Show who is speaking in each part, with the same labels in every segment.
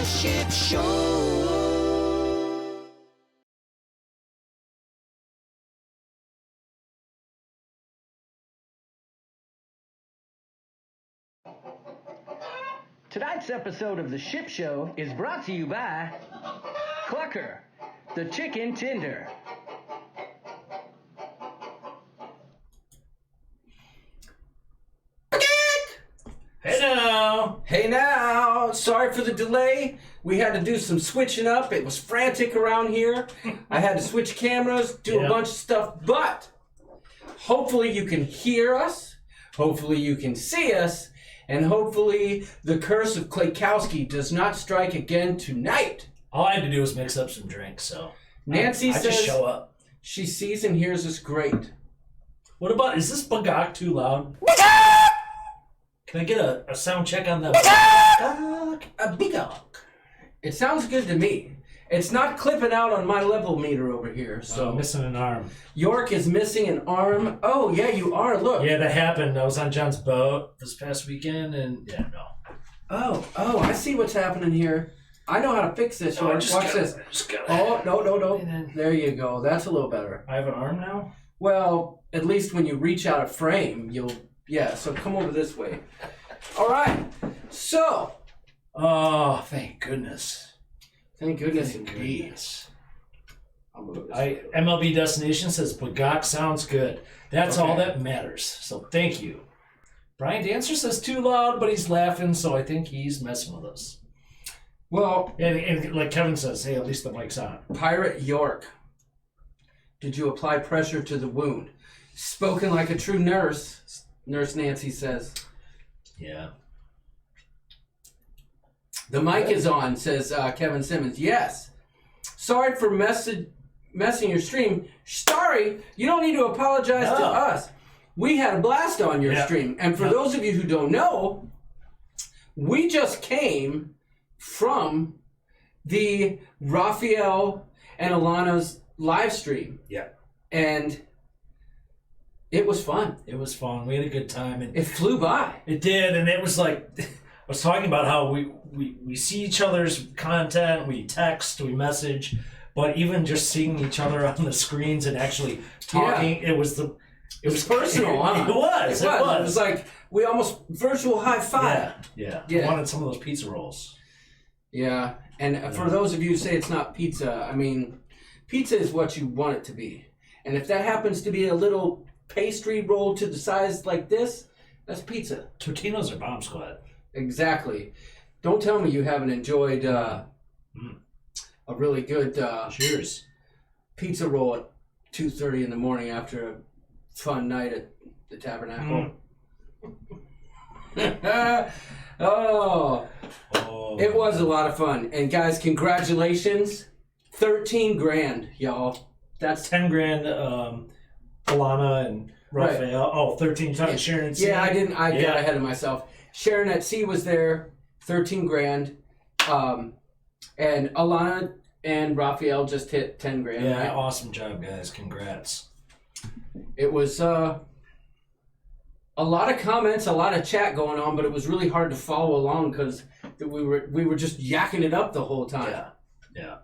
Speaker 1: ship show.
Speaker 2: Tonight's episode of The Ship Show is brought to you by Clucker, the chicken tender.
Speaker 3: Hey now!
Speaker 4: Hey now! Sorry for the delay. We had to do some switching up. It was frantic around here. I had to switch cameras, do a bunch of stuff, but hopefully you can hear us. Hopefully you can see us. And hopefully the curse of Klaykowski does not strike again tonight.
Speaker 3: All I had to do was mix up some drinks, so
Speaker 4: Nancy
Speaker 3: I
Speaker 4: says
Speaker 3: just show up.
Speaker 4: She sees and hears us great.
Speaker 3: What about, is this bagok too loud? Can I get a sound check on that?
Speaker 4: A bagok. It sounds good to me. It's not clipping out on my level meter over here. So
Speaker 3: missing an arm.
Speaker 4: York is missing an arm. Oh, yeah, you are. Look.
Speaker 3: Yeah, that happened. I was on John's boat this past weekend, and yeah, no.
Speaker 4: Oh, I see what's happening here. I know how to fix this, York. Watch this. Oh, no. There you go. That's a little better.
Speaker 3: I have an arm now?
Speaker 4: Well, at least when you reach out a frame, so come over this way. All right. So.
Speaker 3: Oh, thank goodness.
Speaker 4: Thank goodness indeed.
Speaker 3: MLB Destination says bagok sounds good. That's all that matters. So thank you. Brian Dancer says too loud, but he's laughing, so I think he's messing with us.
Speaker 4: Well,
Speaker 3: and like Kevin says, hey, at least the mic's on.
Speaker 4: Pirate York, did you apply pressure to the wound? Spoken like a true nurse, Nurse Nancy says.
Speaker 3: Yeah.
Speaker 4: The mic is on, says Kevin Simmons. Yes. Sorry for messing your stream. Sorry, you don't need to apologize to us. We had a blast on your stream. And for those of you who don't know, we just came from the Rafael and Alanna's live stream.
Speaker 3: Yeah.
Speaker 4: And it was fun.
Speaker 3: It was fun. We had a good time. And
Speaker 4: it flew by.
Speaker 3: It did. And it was like, I was talking about how we see each other's content, we text, we message, but even just seeing each other on the screens and actually talking, it was
Speaker 4: personal. Huh?
Speaker 3: It was.
Speaker 4: It was like we almost virtual high five.
Speaker 3: Yeah. I wanted some of those pizza rolls.
Speaker 4: Yeah. And for those of you who say it's not pizza, I mean, pizza is what you want it to be. And if that happens to be a little pastry roll to the size like this, that's pizza.
Speaker 3: Totino's are bomb squad.
Speaker 4: Exactly. Don't tell me you haven't enjoyed a really good
Speaker 3: cheers
Speaker 4: pizza roll at 2:30 in the morning after a fun night at the Tabernacle. It was a lot of fun. And guys, congratulations. 13 grand, y'all. That's
Speaker 3: 10 grand, Alanna and Rafael. Right. Oh, 13 times Sharon at Sea.
Speaker 4: Yeah, I got ahead of myself. Sharon at Sea was there, 13 grand. And Alanna and Rafael just hit 10 grand.
Speaker 3: Yeah,
Speaker 4: right?
Speaker 3: Awesome job, guys. Congrats.
Speaker 4: It was a lot of comments, a lot of chat going on, but it was really hard to follow along because we were just yakking it up the whole time.
Speaker 3: Yeah.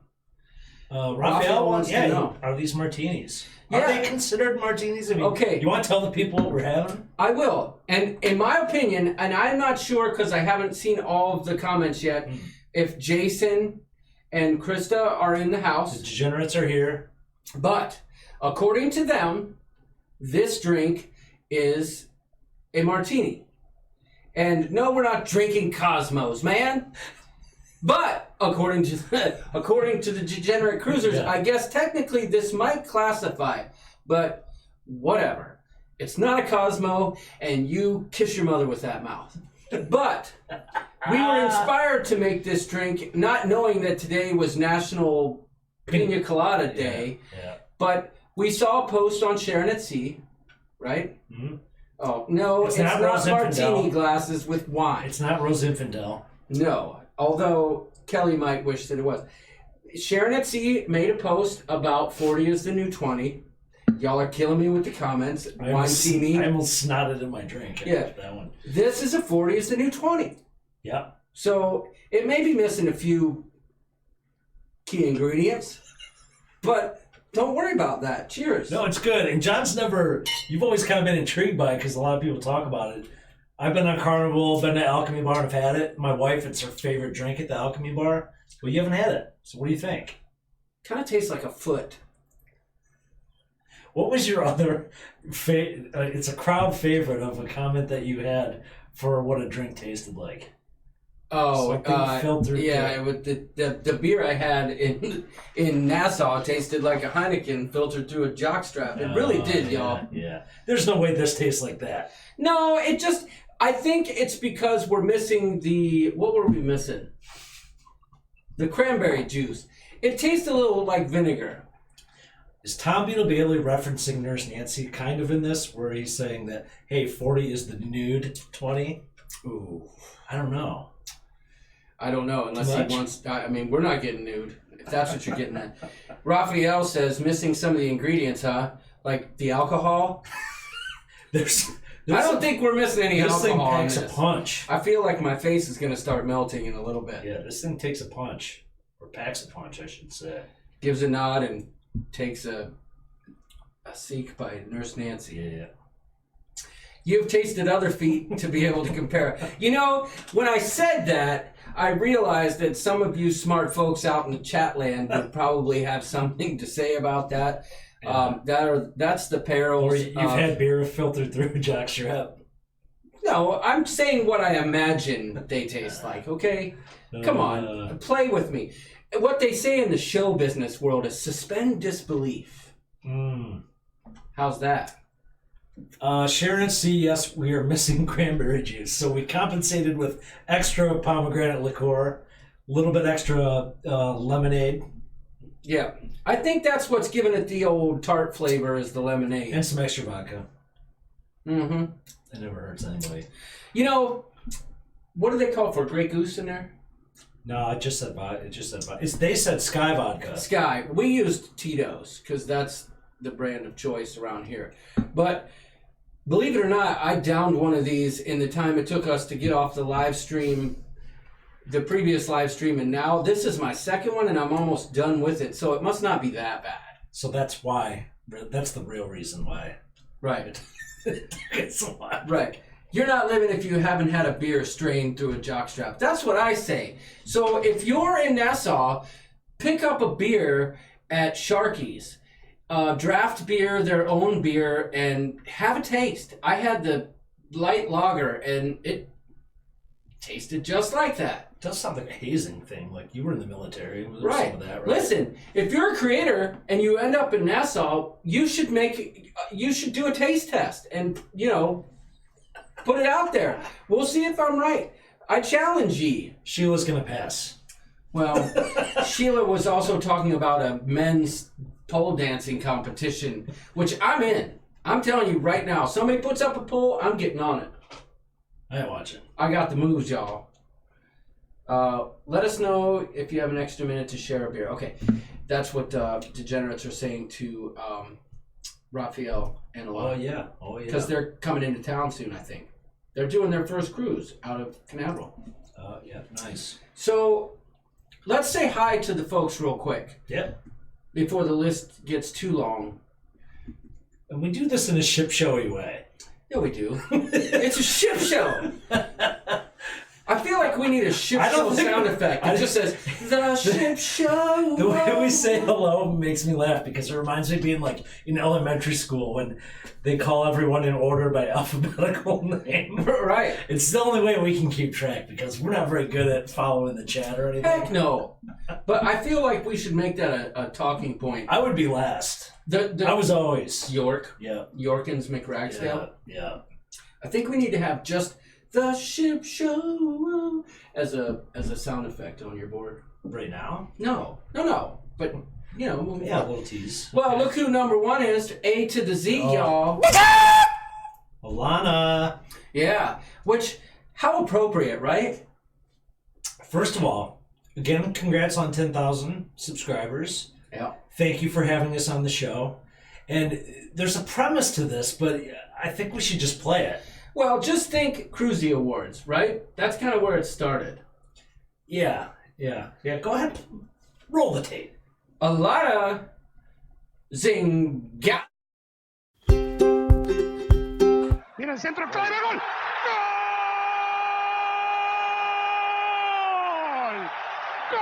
Speaker 3: Rafael wants to know, are these martinis? Are they considered martinis? I mean, okay. You want to tell the people what we're having?
Speaker 4: I will. And in my opinion, and I'm not sure because I haven't seen all of the comments yet, if Jason and Krista are in the house.
Speaker 3: The degenerates are here.
Speaker 4: But according to them, this drink is a martini. And no, we're not drinking Cosmos, man. But according to the Degenerate Cruisers, I guess technically this might classify, but whatever. It's not a Cosmo, and you kiss your mother with that mouth. But we were inspired to make this drink, not knowing that today was National Pina Colada Day.
Speaker 3: Yeah.
Speaker 4: But we saw a post on Sharon at Sea, right?
Speaker 3: Mm-hmm.
Speaker 4: Oh no, it's not martini glasses with wine.
Speaker 3: It's not Rose Infidel.
Speaker 4: No. Although Kelly might wish that it was. Sharon at Sea made a post about 40 is the new 20. Y'all are killing me with the comments.
Speaker 3: I almost snotted in my drink. That one.
Speaker 4: This is a 40 is the new 20.
Speaker 3: Yeah.
Speaker 4: So it may be missing a few key ingredients, but don't worry about that. Cheers.
Speaker 3: No, it's good. And John's you've always kind of been intrigued by it because a lot of people talk about it. I've been on Carnival, been to Alchemy Bar, and I've had it. My wife, it's her favorite drink at the Alchemy Bar. Well, you haven't had it. So what do you think?
Speaker 4: Kind of tastes like a foot.
Speaker 3: What was your other it's a crowd favorite of a comment that you had for what a drink tasted like?
Speaker 4: Oh,
Speaker 3: filtered.
Speaker 4: Yeah, the beer I had in Nassau tasted like a Heineken filtered through a jockstrap. It really did, y'all.
Speaker 3: Yeah. There's no way this tastes like that.
Speaker 4: No, I think it's because we're missing what were we missing? The cranberry juice. It tastes a little like vinegar.
Speaker 3: Is Tom Beetle Bailey referencing Nurse Nancy kind of in this, where he's saying that, hey, 40 is the nude 20? Ooh, I don't know.
Speaker 4: I don't know, unless he wants... I mean, we're not getting nude, if that's what you're getting at. Raphael says, missing some of the ingredients, huh? Like the alcohol? I don't think we're missing any alcohol.
Speaker 3: This thing packs a punch.
Speaker 4: I feel like my face is going to start melting in a little bit.
Speaker 3: Yeah, this thing takes a punch. Or packs a punch, I should say.
Speaker 4: Gives a nod and takes a seek by Nurse Nancy.
Speaker 3: Yeah.
Speaker 4: You've tasted other feet to be able to compare. You know, when I said that, I realized that some of you smart folks out in the chat land would probably have something to say about that.
Speaker 3: Yeah.
Speaker 4: That's the perils.
Speaker 3: Or you've had beer filtered through a jockstrap.
Speaker 4: No, I'm saying what I imagine they taste like, okay? Come on, play with me. What they say in the show business world is suspend disbelief. How's that?
Speaker 3: Sharon C., yes, we are missing cranberry juice. So we compensated with extra pomegranate liqueur, a little bit extra lemonade.
Speaker 4: Yeah. I think that's what's giving it the old tart flavor is the lemonade.
Speaker 3: And some extra vodka.
Speaker 4: Mm-hmm.
Speaker 3: It never hurts anybody.
Speaker 4: You know, what do they call for? Grey Goose in there?
Speaker 3: No, it just said vodka. They said Sky vodka.
Speaker 4: Sky. We used Tito's because that's the brand of choice around here. But believe it or not, I downed one of these in the time it took us to get off the live stream, the previous live stream, and now this is my second one, and I'm almost done with it. So it must not be that bad.
Speaker 3: So that's why. That's the real reason why.
Speaker 4: Right.
Speaker 3: It's a lot.
Speaker 4: Right. You're not living if you haven't had a beer strained through a jockstrap. That's what I say. So if you're in Nassau, pick up a beer at Sharky's. Draft beer, their own beer, and have a taste. I had the light lager, and it tasted just like that.
Speaker 3: It does sound like a hazing thing. Like you were in the military. There was
Speaker 4: Right.
Speaker 3: some of that, right?
Speaker 4: Listen, if you're a creator and you end up in Nassau, you should do a taste test and, put it out there. We'll see if I'm right. I challenge ye.
Speaker 3: Sheila's going to pass.
Speaker 4: Well, Sheila was also talking about a men's pole dancing competition, which I'm in. I'm telling you right now, somebody puts up a pole, I'm getting on it.
Speaker 3: I ain't watching.
Speaker 4: I got the moves, y'all. Let us know if you have an extra minute to share a beer. Okay, that's what Degenerates are saying to Rafael and Alanna.
Speaker 3: Oh, yeah.
Speaker 4: Because they're coming into town soon, I think. They're doing their first cruise out of Canal.
Speaker 3: Yeah, nice.
Speaker 4: So, let's say hi to the folks real quick.
Speaker 3: Yep.
Speaker 4: Before the list gets too long.
Speaker 3: And we do this in a ship showy way.
Speaker 4: Yeah, we do. It's a ship show. I feel like we need a ship show sound effect. It just says, the ship show.
Speaker 3: The way we say hello makes me laugh because it reminds me of being like in elementary school when they call everyone in order by alphabetical name.
Speaker 4: Right.
Speaker 3: It's the only way we can keep track because we're not very good at following the chat or anything.
Speaker 4: Heck no. But I feel like we should make that a talking point.
Speaker 3: I would be last. I was always.
Speaker 4: York.
Speaker 3: Yeah.
Speaker 4: Yorkins McRagsdale.
Speaker 3: Yeah.
Speaker 4: I think we need to have just the ship show as a sound effect on your board.
Speaker 3: Right now?
Speaker 4: No. But, moving
Speaker 3: yeah,
Speaker 4: forward.
Speaker 3: a little tease.
Speaker 4: Well, look who number one is. A to the Z, y'all.
Speaker 3: Alanna.
Speaker 4: Yeah. Which, how appropriate, right?
Speaker 3: First of all, again, congrats on 10,000 subscribers.
Speaker 4: Yeah.
Speaker 3: Thank you for having us on the show. And there's a premise to this, but I think we should just play it.
Speaker 4: Well, just think Cruisy Awards, right? That's kind of where it started.
Speaker 3: Yeah. Go ahead, roll the tape.
Speaker 4: Alanna Zingano.
Speaker 1: Mira el centro, clave, gol. ¡Gol! ¡Gol!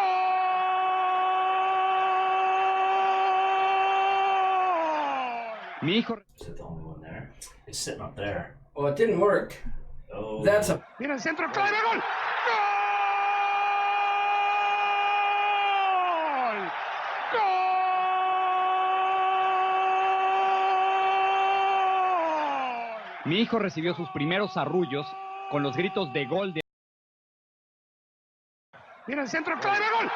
Speaker 1: Mi hijo.
Speaker 3: Is it the only one there? It's sitting up there.
Speaker 4: Well, it didn't work.
Speaker 3: Oh.
Speaker 4: That's a.
Speaker 1: Mira el centro, clave, gol. ¡Gol! ¡Gol! Mi hijo recibió sus primeros arrullos con los gritos de gol de... Mira el centro, clave, gol.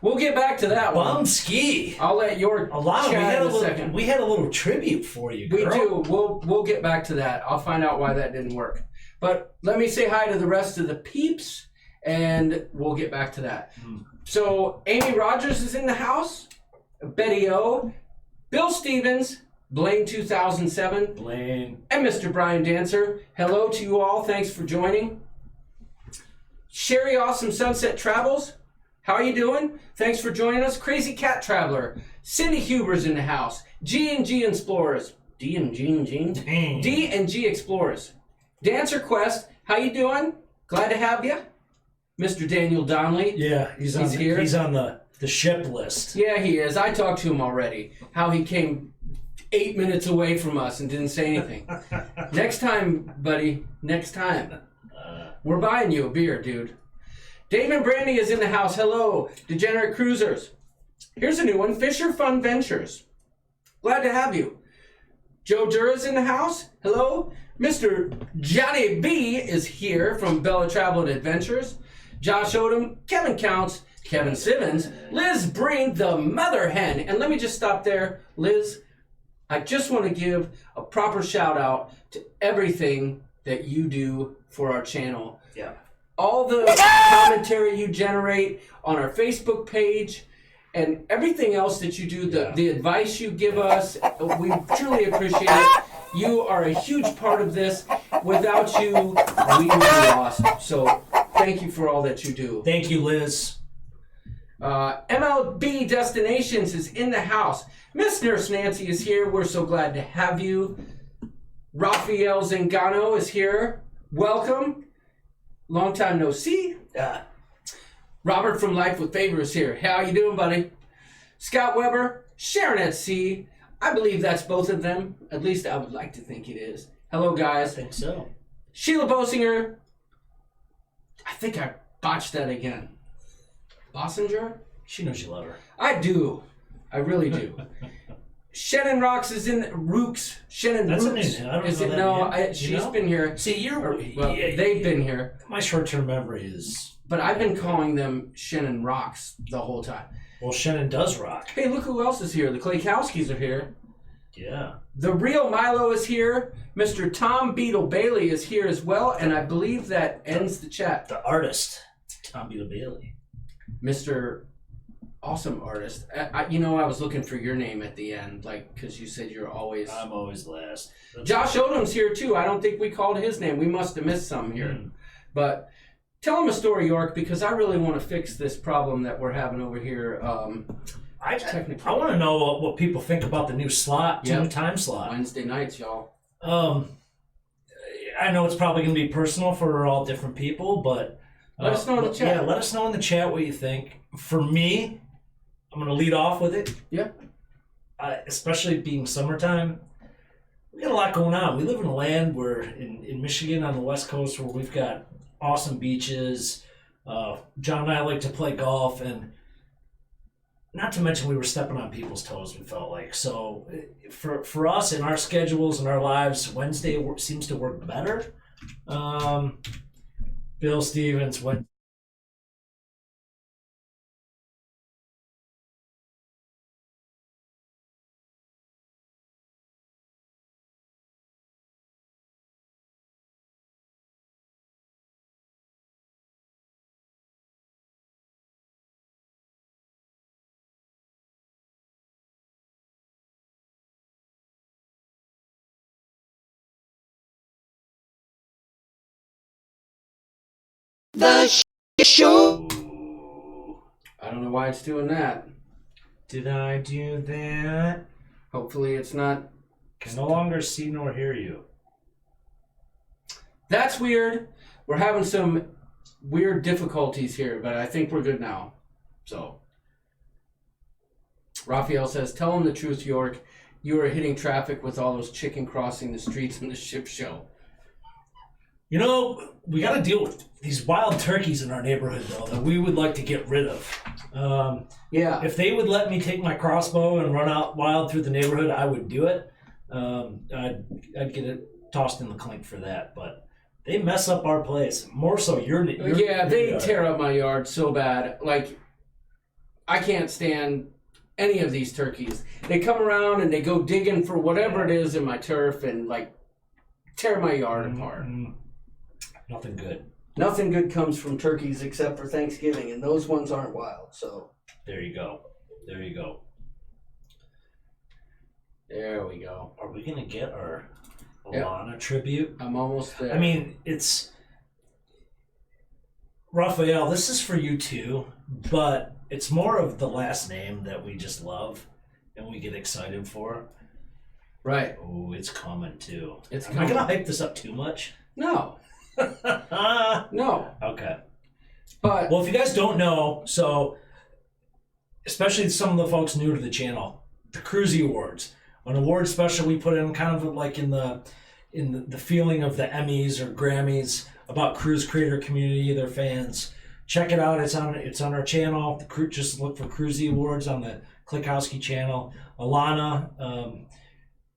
Speaker 4: We'll get back to that one.
Speaker 3: Bum ski.
Speaker 4: I'll let your chat in a second.
Speaker 3: We had a little tribute for you, girl.
Speaker 4: We do. We'll get back to that. I'll find out why that didn't work. But let me say hi to the rest of the peeps, and we'll get back to that. So Amy Rogers is in the house. Betty O, Bill Stevens, Blaine 2007,
Speaker 3: Blaine,
Speaker 4: and Mr. Brian Dancer. Hello to you all. Thanks for joining. Sherry Awesome Sunset Travels. How are you doing? Thanks for joining us. Crazy Cat Traveler. Cindy Huber's in the house. G&G Explorers. D&G Explorers. Dancer Quest. How you doing? Glad to have you. Mr. Daniel Donnelly.
Speaker 3: Yeah, he's
Speaker 4: here.
Speaker 3: He's on the ship list.
Speaker 4: Yeah, he is. I talked to him already. How he came 8 minutes away from us and didn't say anything. Next time, buddy. Next time. We're buying you a beer, dude. Damon Brandy is in the house. Hello, Degenerate Cruisers. Here's a new one, Fisher Fun Ventures. Glad to have you. Joe Dura's in the house. Hello. Mr. Johnny B is here from Bella Travel and Adventures. Josh Odom, Kevin Counts, Kevin Simmons, Liz Breen, the mother hen. And let me just stop there. Liz, I just want to give a proper shout out to everything that you do for our channel.
Speaker 3: Yeah.
Speaker 4: All the commentary you generate on our Facebook page and everything else that you do, the advice you give us, we truly appreciate it. You are a huge part of this. Without you, we would be lost. So thank you for all that you do.
Speaker 3: Thank you, Liz.
Speaker 4: MLB Destinations is in the house. Miss Nurse Nancy is here. We're so glad to have you. Rafael Zingano is here. Welcome. Long time no see. Robert from Life with Favor is here. How you doing, buddy? Scott Weber, Sharon at Sea. I believe that's both of them. At least I would like to think it is. Hello, guys.
Speaker 3: I think so.
Speaker 4: Sheila Bosinger. I think I botched that again. Bosinger?
Speaker 3: She knows you love her.
Speaker 4: I do. I really do. Shannon Rocks is in Rooks. Shannon
Speaker 3: That's
Speaker 4: Rooks.
Speaker 3: a name. I don't
Speaker 4: is
Speaker 3: know
Speaker 4: it?
Speaker 3: that
Speaker 4: No,
Speaker 3: name.
Speaker 4: she's been here.
Speaker 3: See,
Speaker 4: They've been here.
Speaker 3: My short-term memory is.
Speaker 4: But I've been calling them Shannon Rocks the whole time.
Speaker 3: Well, Shannon does rock.
Speaker 4: Hey, look who else is here. The Klaykowskis are here.
Speaker 3: Yeah.
Speaker 4: The real Milo is here. Mr. Tom Beetle Bailey is here as well, and I believe that ends the chat.
Speaker 3: The artist, Tom Beetle Bailey.
Speaker 4: Mr. Awesome Artist. I was looking for your name at the end, because you said you're always...
Speaker 3: I'm always last.
Speaker 4: Josh Odom's here, too. I don't think we called his name. We must have missed some here. But tell him a story, York, because I really want to fix this problem that we're having over here.
Speaker 3: I want to know what people think about the new slot, new time slot.
Speaker 4: Wednesday nights, y'all.
Speaker 3: I know it's probably going to be personal for all different people, but...
Speaker 4: let us know in the chat.
Speaker 3: Yeah, let us know in the chat what you think. For me, I'm going to lead off with it.
Speaker 4: Yeah.
Speaker 3: Especially being summertime. We got a lot going on. We live in a land where, in Michigan on the West Coast, where we've got awesome beaches. John and I like to play golf, and not to mention we were stepping on people's toes, we felt like. So for us in our schedules and our lives, Wednesday seems to work better. Bill Stevens went.
Speaker 5: Show.
Speaker 4: I don't know why it's doing that.
Speaker 3: Did I do that?
Speaker 4: Hopefully it's not.
Speaker 3: Can no longer see nor hear you.
Speaker 4: That's weird. We're having some weird difficulties here, but I think we're good now. So, Rafael says, tell him the truth, York. You are hitting traffic with all those chicken crossing the streets in the ship show.
Speaker 3: You know, we got to deal with these wild turkeys in our neighborhood, though, that we would like to get rid of.
Speaker 4: Yeah.
Speaker 3: If they would let me take my crossbow and run out wild through the neighborhood, I would do it. I'd get it tossed in the clink for that, but they mess up our place. More so your
Speaker 4: they tear up my yard so bad. Like, I can't stand any of these turkeys. They come around and they go digging for whatever it is in my turf and, like, tear my yard apart.
Speaker 3: Nothing good.
Speaker 4: Nothing good comes from turkeys except for Thanksgiving, and those ones aren't wild, so.
Speaker 3: There you go. There you go.
Speaker 4: There we go.
Speaker 3: Are we going to get our Alanna tribute?
Speaker 4: I'm almost there.
Speaker 3: I mean, it's... Rafael, this is for you too, but it's more of the last name that we just love and we get excited for.
Speaker 4: Right.
Speaker 3: Oh, it's coming too.
Speaker 4: It's
Speaker 3: Am I going to hype this up too much?
Speaker 4: No. No.
Speaker 3: Okay.
Speaker 4: But
Speaker 3: well, if you guys don't know, so especially some of the folks new to the channel, the Cruisy Awards, an award special we put in kind of like in the feeling of the Emmys or Grammys about cruise creator community, their fans. Check it out. It's on our channel. Just look for Cruisy Awards on the Klikowski channel. Alanna,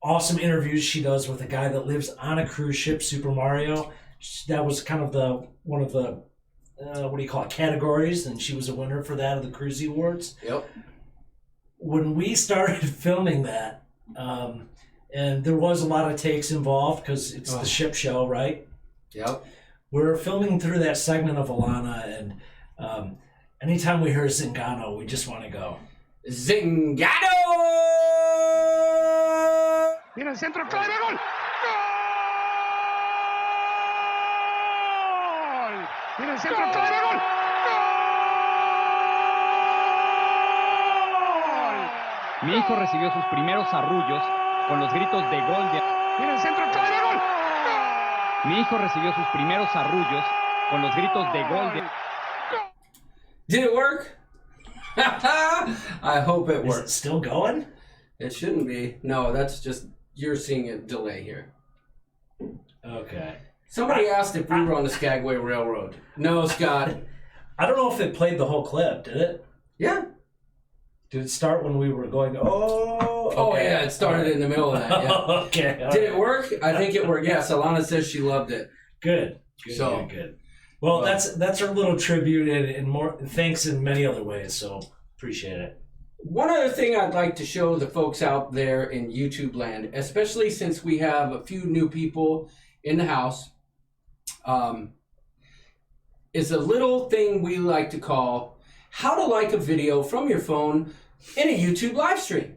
Speaker 3: awesome interviews she does with a guy that lives on a cruise ship, Super Mario. That was kind of one of the categories, and she was a winner for that of the Cruisy Awards.
Speaker 4: Yep.
Speaker 3: When we started filming that, and there was a lot of takes involved because it's the ship show, right?
Speaker 4: Yep.
Speaker 3: We're filming through that segment of Alanna, and anytime we hear Zingano, we just want to go.
Speaker 4: Zingano!
Speaker 1: Mira el centro, clave, gol! ¡Gol! Mira el centro, clave, gol! ¡Gol! Mi hijo recibió sus primeros arrullos con los gritos de gol de... Mira el centro, clave, gol! Mi hijo recibió sus primeros arrullos con los gritos de gol de...
Speaker 4: Did it work? I hope it
Speaker 3: Is
Speaker 4: works.
Speaker 3: it still going?
Speaker 4: It shouldn't be. No, that's just, you're seeing a delay here.
Speaker 3: Okay.
Speaker 4: Somebody asked if we were on the Skagway Railroad. No, Scott.
Speaker 3: I don't know if it played the whole clip, did it?
Speaker 4: Yeah.
Speaker 3: Did it start when we were going,
Speaker 4: Oh, yeah, it started in the middle of that, yeah.
Speaker 3: Okay.
Speaker 4: Did it work? I think it worked. Yes, Alanna says she loved it.
Speaker 3: Good. Well, that's our little tribute and more thanks in many other ways, so appreciate it.
Speaker 4: One other thing I'd like to show the folks out there in YouTube land, especially since we have a few new people in the house, is a little thing we like to call how to like a video from your phone in a YouTube live stream.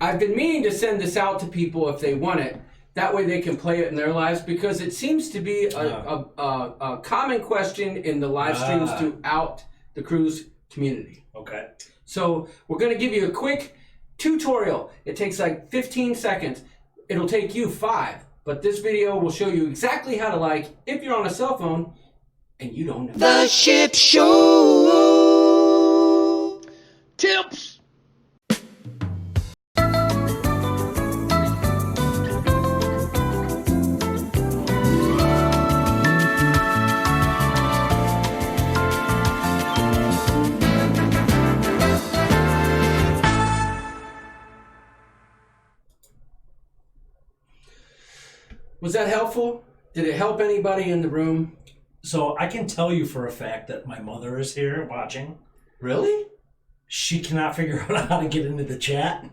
Speaker 4: I've been meaning to send this out to people if they want it. That way they can play it in their lives, because it seems to be a common question in the live streams throughout the cruise community.
Speaker 3: Okay.
Speaker 4: So we're going to give you a quick tutorial. It takes like 15 seconds. It'll take you 5. But this video will show you exactly how to like if you're on a cell phone and you don't know.
Speaker 5: The Ship Show. Tips.
Speaker 4: Was that helpful? Did it help anybody in the room?
Speaker 3: So I can tell you for a fact that my mother is here watching.
Speaker 4: Really?
Speaker 3: She cannot figure out how to get into the chat.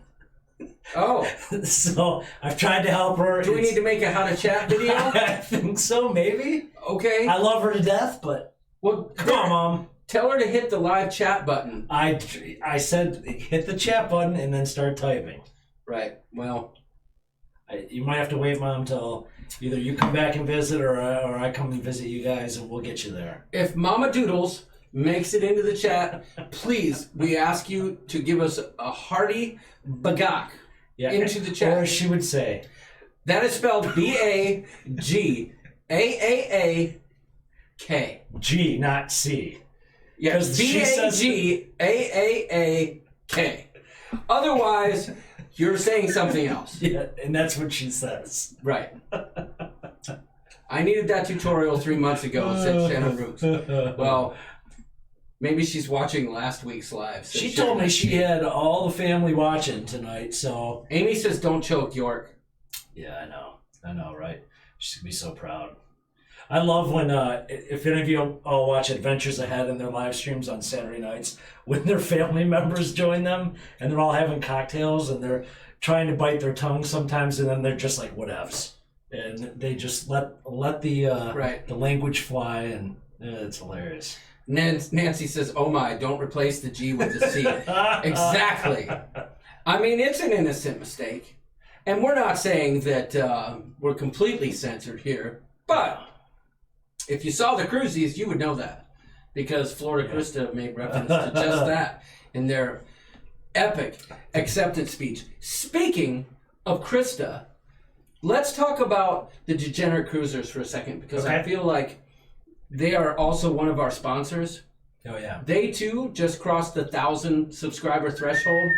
Speaker 4: Oh.
Speaker 3: So I've tried to help her.
Speaker 4: Do we need to make a how to chat video?
Speaker 3: I think so, maybe.
Speaker 4: Okay.
Speaker 3: I love her to death, but
Speaker 4: Well,
Speaker 3: come on, Mom.
Speaker 4: Tell her to hit the live chat button.
Speaker 3: I said hit the chat button and then start typing.
Speaker 4: Right. Well,
Speaker 3: You might have to wait, Mom, till Either you come back and visit, or I come and visit you guys, and we'll get you there.
Speaker 4: If Mama Doodles makes it into the chat, please, we ask you to give us a hearty bagak into the chat.
Speaker 3: Or she would say.
Speaker 4: That is spelled B-A-G-A-A-A-K.
Speaker 3: G, not C.
Speaker 4: Yes, B-A-G-A-A-A-K. Otherwise, you're saying something else.
Speaker 3: Yeah, and that's what she says.
Speaker 4: Right. I needed that tutorial 3 months ago, said Shannon Rooks. Well, maybe she's watching last week's live.
Speaker 3: She told me she had all the family watching tonight, so...
Speaker 4: Amy says, don't choke, York.
Speaker 3: Yeah, I know, right? She's going to be so proud. I love when, if any of you all watch Adventures Ahead in their live streams on Saturday nights, when their family members join them, and they're all having cocktails, and they're trying to bite their tongue sometimes, and then they're just like, whatevs. And they just let the language fly, and it's hilarious.
Speaker 4: Nancy says, oh my, don't replace the G with the C. Exactly. I mean, it's an innocent mistake. And we're not saying that we're completely censored here, but if you saw the Cruisies, you would know that. Because Florida Krista made reference to just that in their epic acceptance speech. Speaking of Krista, let's talk about the Degenerate Cruisers for a second, because I feel like they are also one of our sponsors.
Speaker 3: Oh, yeah.
Speaker 4: They, too, just crossed the 1,000 subscriber threshold.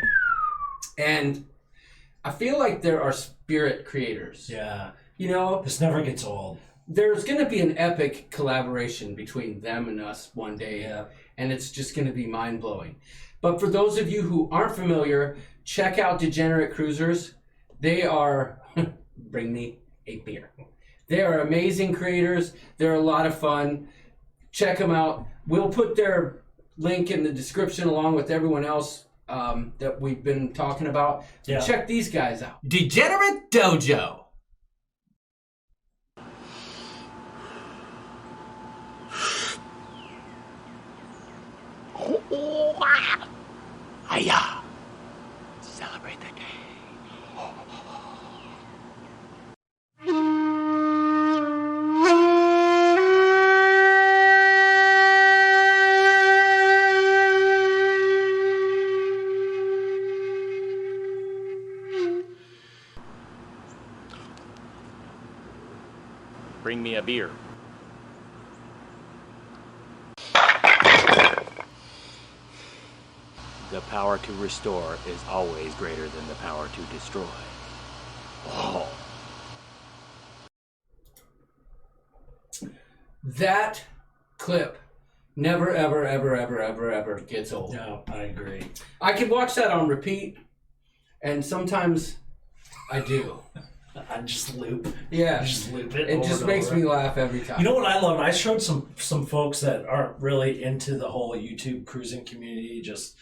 Speaker 4: And I feel like they're our spirit creators.
Speaker 3: Yeah.
Speaker 4: You know?
Speaker 3: This never gets old.
Speaker 4: There's going to be an epic collaboration between them and us one day.
Speaker 3: Yeah.
Speaker 4: And it's just going to be mind-blowing. But for those of you who aren't familiar, check out Degenerate Cruisers. They are... Bring me a beer. They are amazing creators. They're a lot of fun. Check them out. We'll put their link in the description along with everyone else that we've been talking about. So check these guys out. Degenerate Dojo.
Speaker 5: Hiya. Celebrate the day. Bring me a beer. The power to restore is always greater than the power to destroy. Oh.
Speaker 4: That clip never, ever, ever, ever, ever, ever gets old.
Speaker 3: No, I agree.
Speaker 4: I could watch that on repeat, and sometimes I do.
Speaker 3: I just loop.
Speaker 4: Yeah.
Speaker 3: Just loop it.
Speaker 4: It just makes me laugh every time.
Speaker 3: You know what I love? I showed some folks that aren't really into the whole YouTube cruising community, just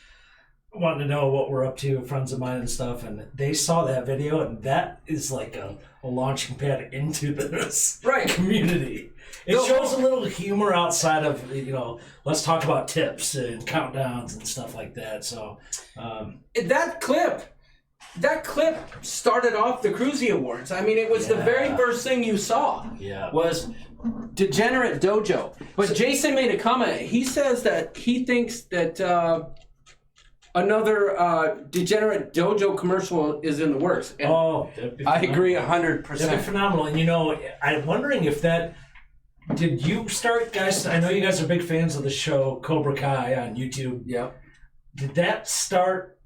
Speaker 3: wanting to know what we're up to, friends of mine and stuff, and they saw that video, and that is like a launching pad into this community. It shows a little humor outside of, let's talk about tips and countdowns and stuff like that. So
Speaker 4: that clip started off the Cruisy Awards. I mean, it was the very first thing you saw.
Speaker 3: Yeah.
Speaker 4: Was Degenerate Dojo. But Jason made a comment. He says that he thinks that another Degenerate Dojo commercial is in the works. And I agree 100%.
Speaker 3: That'd be phenomenal. And I'm wondering if that... Did you start, guys? I know you guys are big fans of the show Cobra Kai on YouTube.
Speaker 4: Yeah.
Speaker 3: Did that start...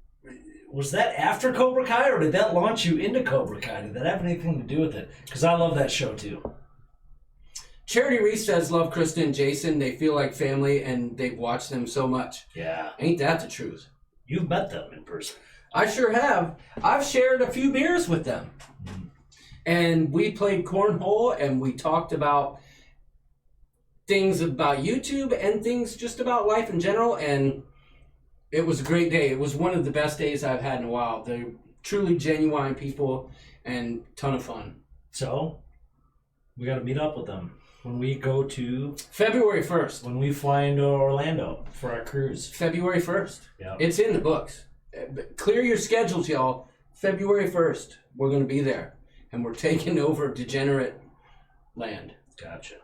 Speaker 3: Was that after Cobra Kai, or did that launch you into Cobra Kai? Did that have anything to do with it? Because I love that show, too.
Speaker 4: Charity Reese says, love Krista and Jason. They feel like family, and they've watched them so much.
Speaker 3: Yeah.
Speaker 4: Ain't that the truth?
Speaker 3: You've met them in person.
Speaker 4: I sure have. I've shared a few beers with them. And we played cornhole, and we talked about things about YouTube and things just about life in general, and it was a great day. It was one of the best days I've had in a while. They're truly genuine people and ton of fun.
Speaker 3: So, we got to meet up with them when we go to...
Speaker 4: February 1st.
Speaker 3: When we fly into Orlando for our cruise.
Speaker 4: February 1st.
Speaker 3: Yeah.
Speaker 4: It's in the books. Clear your schedules, y'all. February 1st, we're going to be there. And we're taking over Degenerate land.
Speaker 3: Gotcha.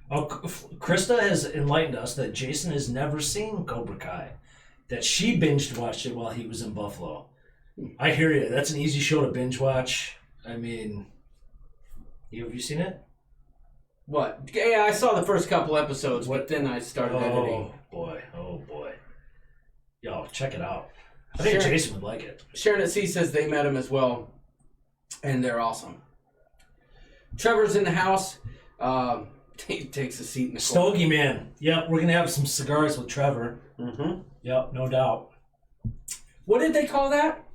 Speaker 3: Oh, Krista has enlightened us that Jason has never seen Cobra Kai. That she binge watched it while he was in Buffalo. I hear you. That's an easy show to binge watch. I mean, have you seen it?
Speaker 4: What? Yeah, I saw the first couple episodes, but then I started editing.
Speaker 3: Oh boy. Yo, check it out. I think Jason would like it.
Speaker 4: Sharon at Sea says they met him as well, and they're awesome. Trevor's in the house. He takes a seat in the corner.
Speaker 3: Stogie Man. Yep, we're gonna have some cigars with Trevor.
Speaker 4: Mm-hmm.
Speaker 3: Yep, no doubt.
Speaker 4: What did they call that?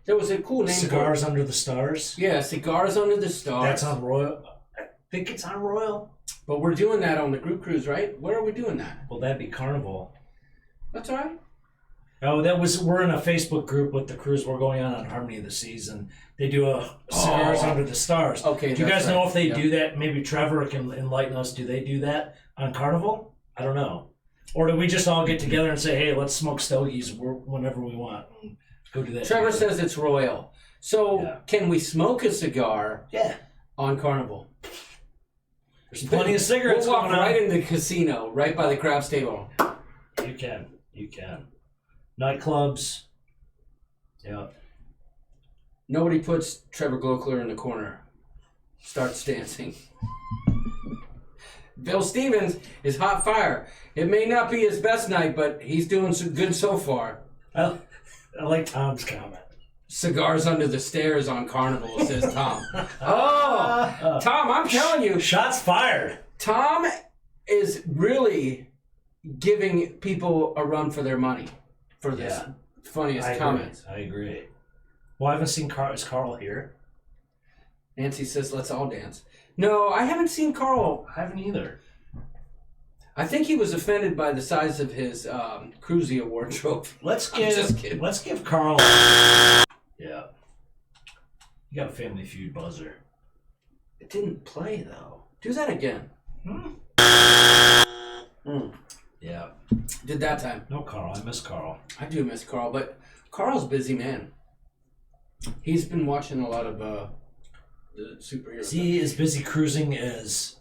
Speaker 4: There was a cool name.
Speaker 3: Cigars Under the Stars.
Speaker 4: Yeah, Cigars Under the Stars.
Speaker 3: That's on Royal. I think it's on Royal.
Speaker 4: But we're doing that on the group cruise, right? Where are we doing that?
Speaker 3: Well, that'd be Carnival.
Speaker 4: That's all right.
Speaker 3: Oh, we're in a Facebook group with the cruise we're going on Harmony of the Seas, and they do a Cigars Under the Stars.
Speaker 4: Okay,
Speaker 3: do you guys know if they
Speaker 4: do
Speaker 3: that? Maybe Trevor can enlighten us. Do they do that on Carnival? I don't know. Or do we just all get together and say, hey, let's smoke stogies whenever we want and go do that?
Speaker 4: Trevor says it's Royal. So can we smoke a cigar on Carnival?
Speaker 3: There's plenty of cigarettes
Speaker 4: We'll walk
Speaker 3: going on.
Speaker 4: right in the casino, right by the craps table.
Speaker 3: You can. Nightclubs. Yeah.
Speaker 4: Nobody puts Trevor Glockler in the corner. Starts dancing. Bill Stevens is hot fire. It may not be his best night, but he's doing so good so far.
Speaker 3: I like Tom's comment.
Speaker 4: Cigars under the stairs on Carnival, says Tom. Oh, Tom, I'm telling you.
Speaker 3: Shots fired.
Speaker 4: Tom is really giving people a run for their money for this funniest comments.
Speaker 3: I agree. Well, I haven't seen Carl. Is Carl here?
Speaker 4: Nancy says, let's all dance. No, I haven't seen Carl.
Speaker 3: I haven't either.
Speaker 4: I think he was offended by the size of his Cruzy Award trophy.
Speaker 3: Let's give Carl. Yeah. You got a Family Feud buzzer.
Speaker 4: It didn't play though. Do that again.
Speaker 3: Yeah.
Speaker 4: Did that time.
Speaker 3: No, Carl. I miss Carl.
Speaker 4: I do miss Carl, but Carl's a busy man. He's been watching a lot of the superhero
Speaker 3: Is he as busy cruising as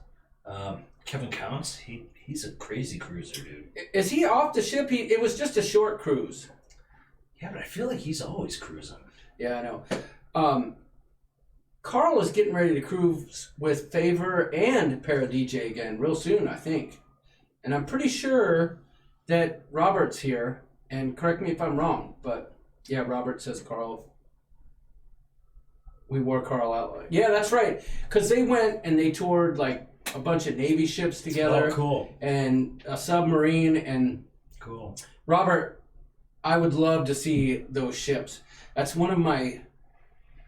Speaker 3: Kevin Counts? He's a crazy cruiser, dude.
Speaker 4: Is he off the ship? It was just a short cruise.
Speaker 3: Yeah, but I feel like he's always cruising.
Speaker 4: Yeah, I know. Carl is getting ready to cruise with Favor and Para-DJ again real soon, I think. And I'm pretty sure that Robert's here. And correct me if I'm wrong, but yeah, Robert says Carl. We wore Carl out. Yeah, that's right. Because they went and they toured like a bunch of Navy ships together.
Speaker 3: Oh, cool.
Speaker 4: And a submarine. And
Speaker 3: cool.
Speaker 4: Robert, I would love to see those ships. That's one of my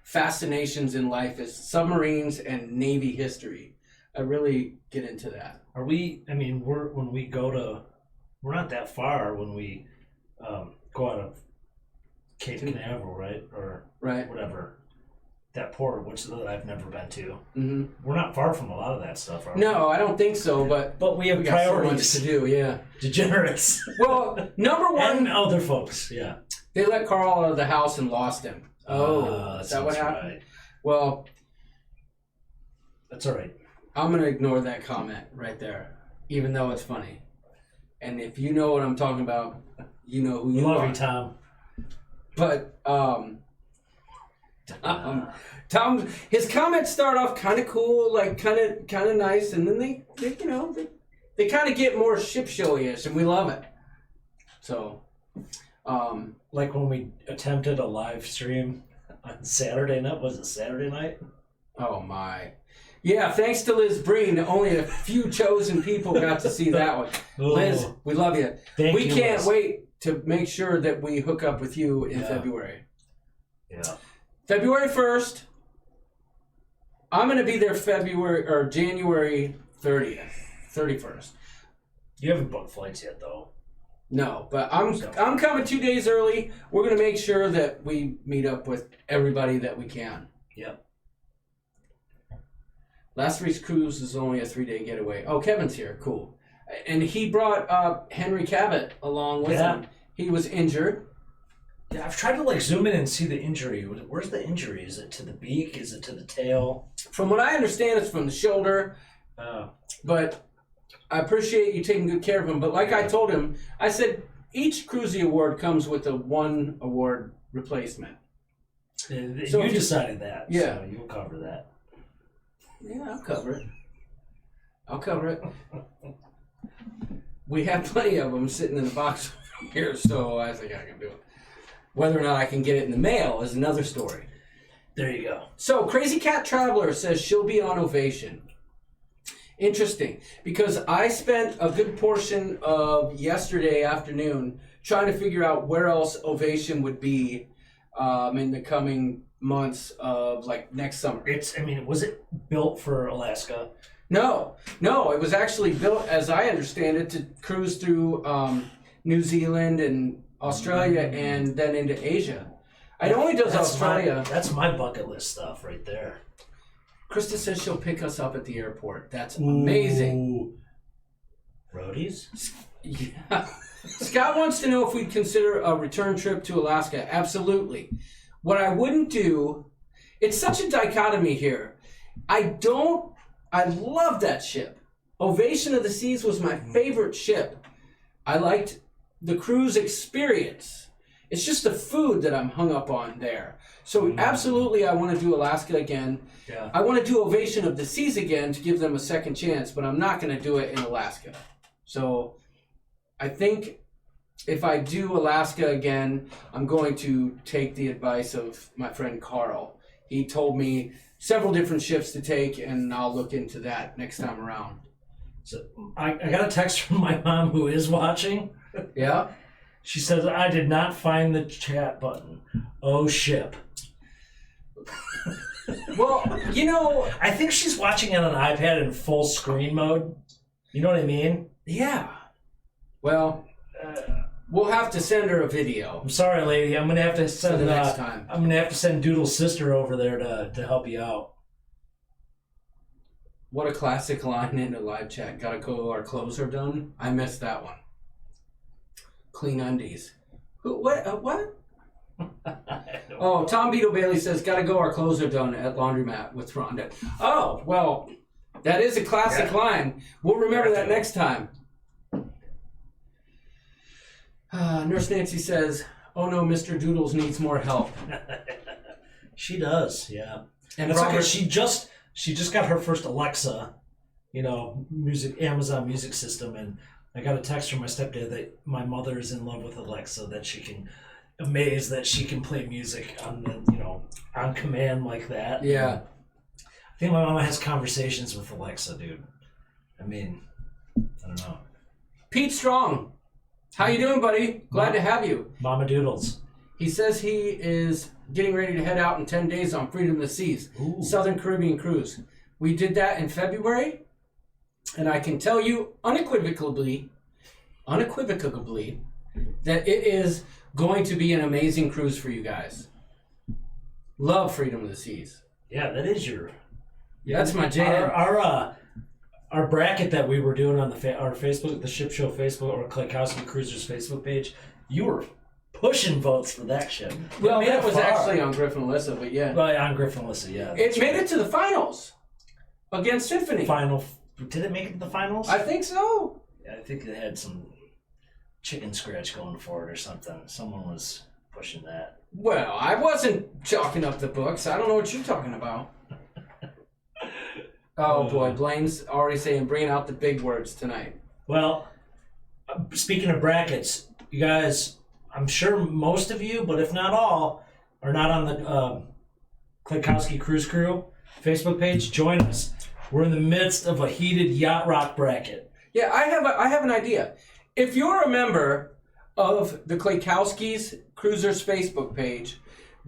Speaker 4: fascinations in life is submarines and Navy history. I really get into that.
Speaker 3: Are we? I mean, we're not that far when we go out of Cape Canaveral, right? Or whatever. That port, which I've never been to. Mm-hmm. We're not far from a lot of that stuff, are we?
Speaker 4: No, I don't think so, but
Speaker 3: we have
Speaker 4: priorities so much to do, yeah.
Speaker 3: Degenerates.
Speaker 4: Well, number one...
Speaker 3: and other folks, yeah.
Speaker 4: They let Carl out of the house and lost him. Oh, is that what happened? Right. Well...
Speaker 3: That's all right.
Speaker 4: I'm going to ignore that comment right there, even though it's funny. And if you know what I'm talking about, you know who you are.
Speaker 3: Love you, Tom.
Speaker 4: But, Tom, his comments start off kind of cool, like kind of nice, and then they they kind of get more ship showy-ish, and we love it. So,
Speaker 3: like when we attempted a live stream on Saturday night. Was it Saturday night?
Speaker 4: Oh my, yeah. Thanks to Liz Breen, only a few chosen people got to see that one. Liz, we love you. We can't wait to make sure that we hook up with you in February.
Speaker 3: Yeah.
Speaker 4: February 1st, I'm going to be there January 30th, 31st.
Speaker 3: You haven't booked flights yet, though.
Speaker 4: No, but I'm coming 2 days early. We're going to make sure that we meet up with everybody that we can.
Speaker 3: Yep.
Speaker 4: Last week's cruise is only a 3-day getaway. Oh, Kevin's here. Cool. And he brought Henry Cabot along with him. He was injured.
Speaker 3: Yeah, I've tried to like zoom in and see the injury. Where's the injury? Is it to the beak? Is it to the tail?
Speaker 4: From what I understand, it's from the shoulder. But I appreciate you taking good care of him. But like I told him, I said each Cruisy Award comes with a 1 award replacement.
Speaker 3: So you decided that.
Speaker 4: Yeah.
Speaker 3: So you'll cover that.
Speaker 4: Yeah, I'll cover it. We have plenty of them sitting in the box here, so I think I can do it. Whether or not I can get it in the mail is another story.
Speaker 3: There you go.
Speaker 4: So, Crazy Cat Traveler says she'll be on Ovation. Interesting, because I spent a good portion of yesterday afternoon trying to figure out where else Ovation would be in the coming months of like next summer.
Speaker 3: Was it built for Alaska?
Speaker 4: No, it was actually built, as I understand it, to cruise through New Zealand and Australia and then into Asia. It only does Australia.
Speaker 3: That's my bucket list stuff right there.
Speaker 4: Krista says she'll pick us up at the airport. That's amazing.
Speaker 3: Roadies?
Speaker 4: Yeah. Scott wants to know if we'd consider a return trip to Alaska. Absolutely. What I wouldn't do, it's such a dichotomy here. I love that ship. Ovation of the Seas was my favorite ship. I liked the cruise experience. It's just the food that I'm hung up on there. So absolutely I want to do Alaska again.
Speaker 3: Yeah.
Speaker 4: I want to do Ovation of the Seas again to give them a second chance, but I'm not going to do it in Alaska. So I think if I do Alaska again, I'm going to take the advice of my friend Carl. He told me several different ships to take, and I'll look into that next time around.
Speaker 3: So I got a text from my mom who is watching.
Speaker 4: Yeah?
Speaker 3: She says, I did not find the chat button. Oh, ship.
Speaker 4: Well,
Speaker 3: I think she's watching it on an iPad in full screen mode. You know what I mean?
Speaker 4: Yeah. Well, we'll have to send her a video.
Speaker 3: I'm sorry, lady. I'm gonna have to send
Speaker 4: the next time.
Speaker 3: I'm gonna have to send Doodle's sister over there to help you out.
Speaker 4: What a classic line in a live chat. Gotta go, our clothes are done. I missed that one. Clean undies. What? Oh, Tom Beetle Bailey says, gotta go, our clothes are done at laundromat with Rhonda. Oh, well, that is a classic line. We'll remember that next time. Nurse Nancy says, oh no, Mr. Doodles needs more help.
Speaker 3: She does, yeah.
Speaker 4: And
Speaker 3: that's
Speaker 4: Robert,
Speaker 3: okay. She just got her first Alexa, Amazon Music system, and I got a text from my stepdad that my mother is in love with Alexa, that she can play music on command like that.
Speaker 4: Yeah.
Speaker 3: I think my mama has conversations with Alexa, dude. I don't know.
Speaker 4: Pete Strong. How you doing, buddy? Glad to have you.
Speaker 3: Mama Doodles.
Speaker 4: He says he is getting ready to head out in 10 days on Freedom of the Seas, Southern Caribbean cruise. We did that in February, and I can tell you unequivocally, that it is going to be an amazing cruise for you guys. Love Freedom of the Seas.
Speaker 3: Yeah, that is your...
Speaker 4: That's my jam.
Speaker 3: Our bracket that we were doing on our Facebook, the Ship Show Facebook, or Klekowski Cruisers Facebook page, you were pushing votes for that ship.
Speaker 4: Well, that was actually on Griffin Alyssa, but yeah.
Speaker 3: Well, on Griffin Alyssa, yeah.
Speaker 4: It made it to the finals against Symphony.
Speaker 3: Did it make it to the finals?
Speaker 4: I think so.
Speaker 3: Yeah, I think it had some chicken scratch going for it or something. Someone was pushing that.
Speaker 4: Well, I wasn't chalking up the books. I don't know what you're talking about. Oh boy, Blaine's already saying bringing out the big words tonight.
Speaker 3: Well, speaking of brackets, you guys, I'm sure most of you, but if not all, are not on the Klekowski Cruise Crew Facebook page. Join us. We're in the midst of a heated yacht rock bracket.
Speaker 4: Yeah, I have an idea. If you're a member of the Klekowski's Cruisers Facebook page,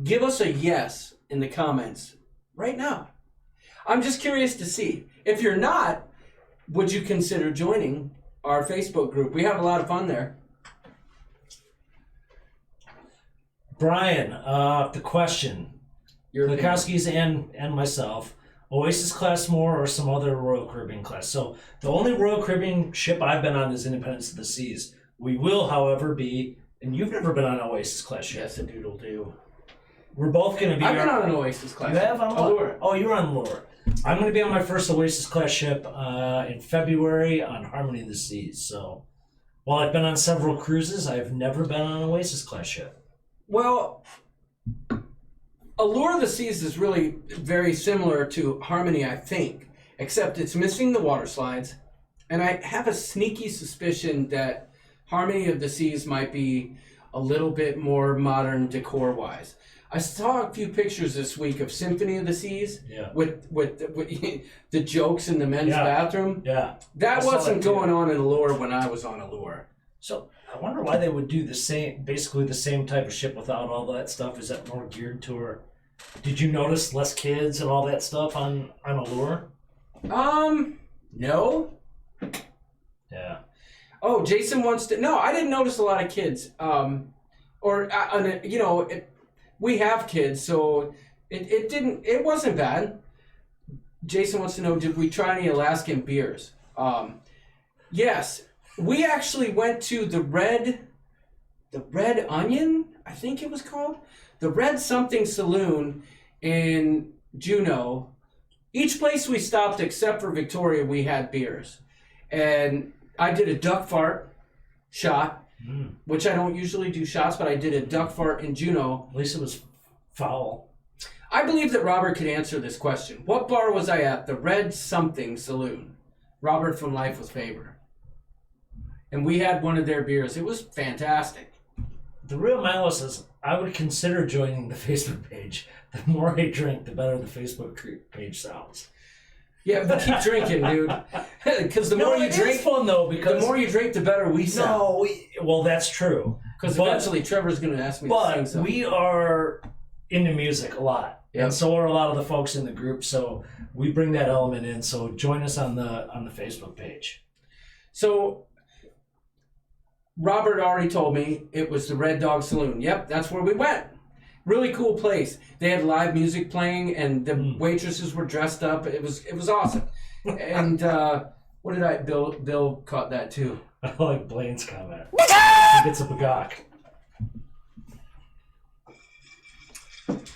Speaker 4: give us a yes in the comments right now. I'm just curious to see. If you're not, would you consider joining our Facebook group? We have a lot of fun there.
Speaker 3: Brian, the question. Klekowski's and myself, Oasis class more or some other Royal Caribbean class? So the only Royal Caribbean ship I've been on is Independence of the Seas. We will, however, be And you've never been on an Oasis class ship.
Speaker 4: Yes, a doodle do.
Speaker 3: We're both going to be.
Speaker 4: I've been on an Oasis class.
Speaker 3: You have on
Speaker 4: Allure.
Speaker 3: Oh, you're on Allure. I'm going to be on my first Oasis class ship in February on Harmony of the Seas. So, while I've been on several cruises, I've never been on an Oasis class ship.
Speaker 4: Well, Allure of the Seas is really very similar to Harmony, I think, except it's missing the water slides. And I have a sneaky suspicion that Harmony of the Seas might be a little bit more modern decor-wise. I saw a few pictures this week of Symphony of the Seas with the jokes in the men's bathroom.
Speaker 3: Yeah.
Speaker 4: That wasn't going on in Allure when I was on Allure.
Speaker 3: So I wonder why they would do basically the same type of ship without all that stuff. Is that more geared toward? Did you notice less kids and all that stuff on Allure?
Speaker 4: No.
Speaker 3: Yeah.
Speaker 4: Oh, Jason wants to. No, I didn't notice a lot of kids. We have kids, so it wasn't bad. Jason wants to know, did we try any Alaskan beers? Yes, we actually went to the Red Onion, I think it was called, the Red Something Saloon in Juneau. Each place we stopped, except for Victoria, we had beers, and I did a duck fart shot. Which I don't usually do shots, but I did a duck fart in Juneau.
Speaker 3: At least it was foul.
Speaker 4: I believe that Robert could answer this question. What bar was I at? The Red Something Saloon. Robert from Life with Faber. And we had one of their beers. It was fantastic.
Speaker 3: The Real Milo says, I would consider joining the Facebook page. The more I drink, the better the Facebook page sounds.
Speaker 4: Yeah, but keep drinking, dude. Because the more you drink,
Speaker 3: it's fun though. Because
Speaker 4: the more you drink, the better we sound.
Speaker 3: Well, that's true.
Speaker 4: Because eventually, Trevor's going to ask me to sing something.
Speaker 3: But we are into music a lot, and so are a lot of the folks in the group. So we bring that element in. So join us on the Facebook page.
Speaker 4: So Robert already told me it was the Red Dog Saloon. Yep, that's where we went. Really cool place. They had live music playing, and the waitresses were dressed up. It was awesome. And what did Bill caught that too.
Speaker 3: I like Blaine's comment. He gets a bagok.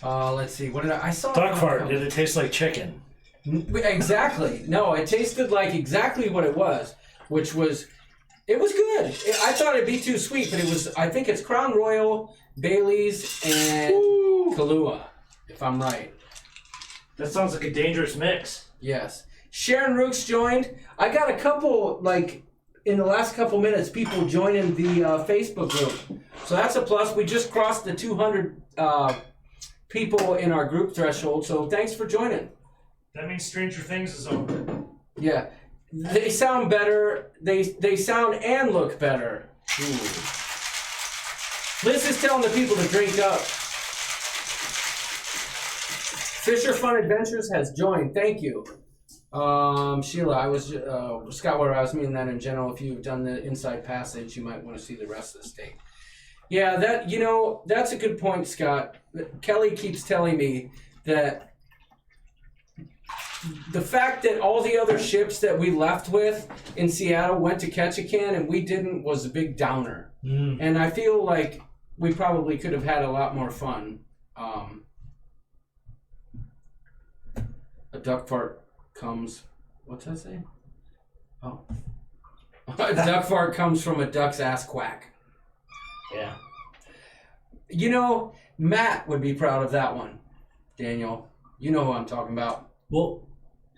Speaker 4: Let's see. What did I saw?
Speaker 3: Duck fart. Did it taste like chicken?
Speaker 4: Exactly. No, it tasted like exactly what it was, which was. It was good. I thought it'd be too sweet, but it was. I think it's Crown Royal, Bailey's, and Kahlua, if I'm right.
Speaker 3: That sounds like a dangerous mix.
Speaker 4: Yes. Sharon Rooks joined. I got a couple, in the last couple minutes, people joining the Facebook group. So that's a plus. We just crossed the 200 people in our group threshold, so thanks for joining.
Speaker 3: That means Stranger Things is over.
Speaker 4: Yeah. They sound better. They sound and look better. Liz is telling the people to drink up. Fisher Fun Adventures has joined. Thank you. Sheila, I was Scott Water, I was meaning that in general. If you've done the Inside Passage, you might want to see the rest of the state. Yeah, that's a good point, Scott. Kelly keeps telling me that the fact that all the other ships that we left with in Seattle went to Ketchikan and we didn't was a big downer. And I feel like we probably could have had a lot more fun. A duck fart comes... What's that say? Oh. A duck fart comes from a duck's ass quack.
Speaker 3: Yeah.
Speaker 4: Matt would be proud of that one. Daniel, you know who I'm talking about.
Speaker 3: Well,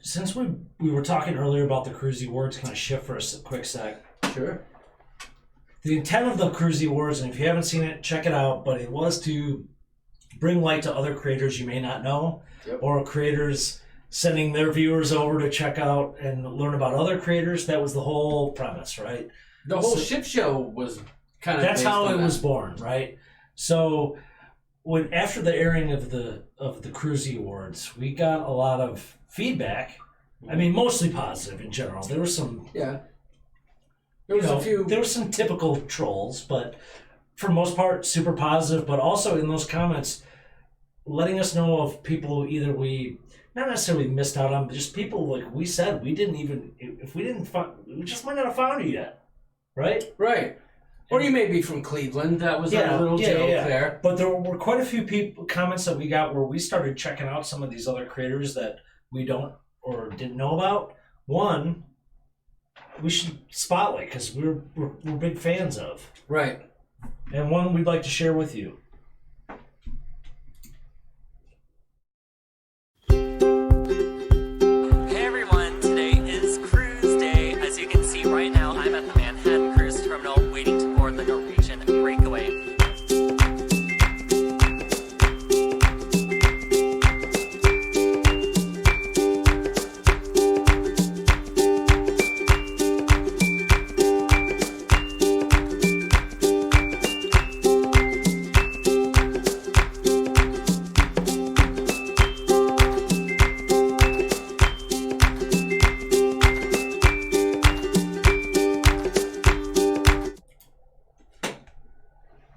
Speaker 3: since we were talking earlier about the Cruisy Awards, can I shift for a quick sec?
Speaker 4: Sure.
Speaker 3: The intent of the Cruisy Awards, and if you haven't seen it, check it out, but it was to bring light to other creators you may not know, or creators sending their viewers over to check out and learn about other creators. That was the whole premise, right?
Speaker 4: The whole ship show was kind of...
Speaker 3: That's how it was born, right? So after the airing of the Cruisy Awards, we got a lot of feedback. I mean, mostly positive in general. There was some...
Speaker 4: Yeah. There was a few...
Speaker 3: There were some typical trolls, but for most part, super positive. But also in those comments, letting us know of people either we... Not necessarily missed out on, but just people like we said, we didn't even... If we didn't find... We just might not have found you yet. Right?
Speaker 4: Right. Or you may be from Cleveland. That was our little joke there.
Speaker 3: But there were quite a few comments that we got where we started checking out some of these other creators that we don't or didn't know about. One, we should spotlight because we're big fans of.
Speaker 4: Right.
Speaker 3: And one we'd like to share with you.
Speaker 6: Hey everyone, today is cruise day. As you can see right now, I'm at the Manhattan Cruise Terminal waiting to board the Norwegian Breakaway.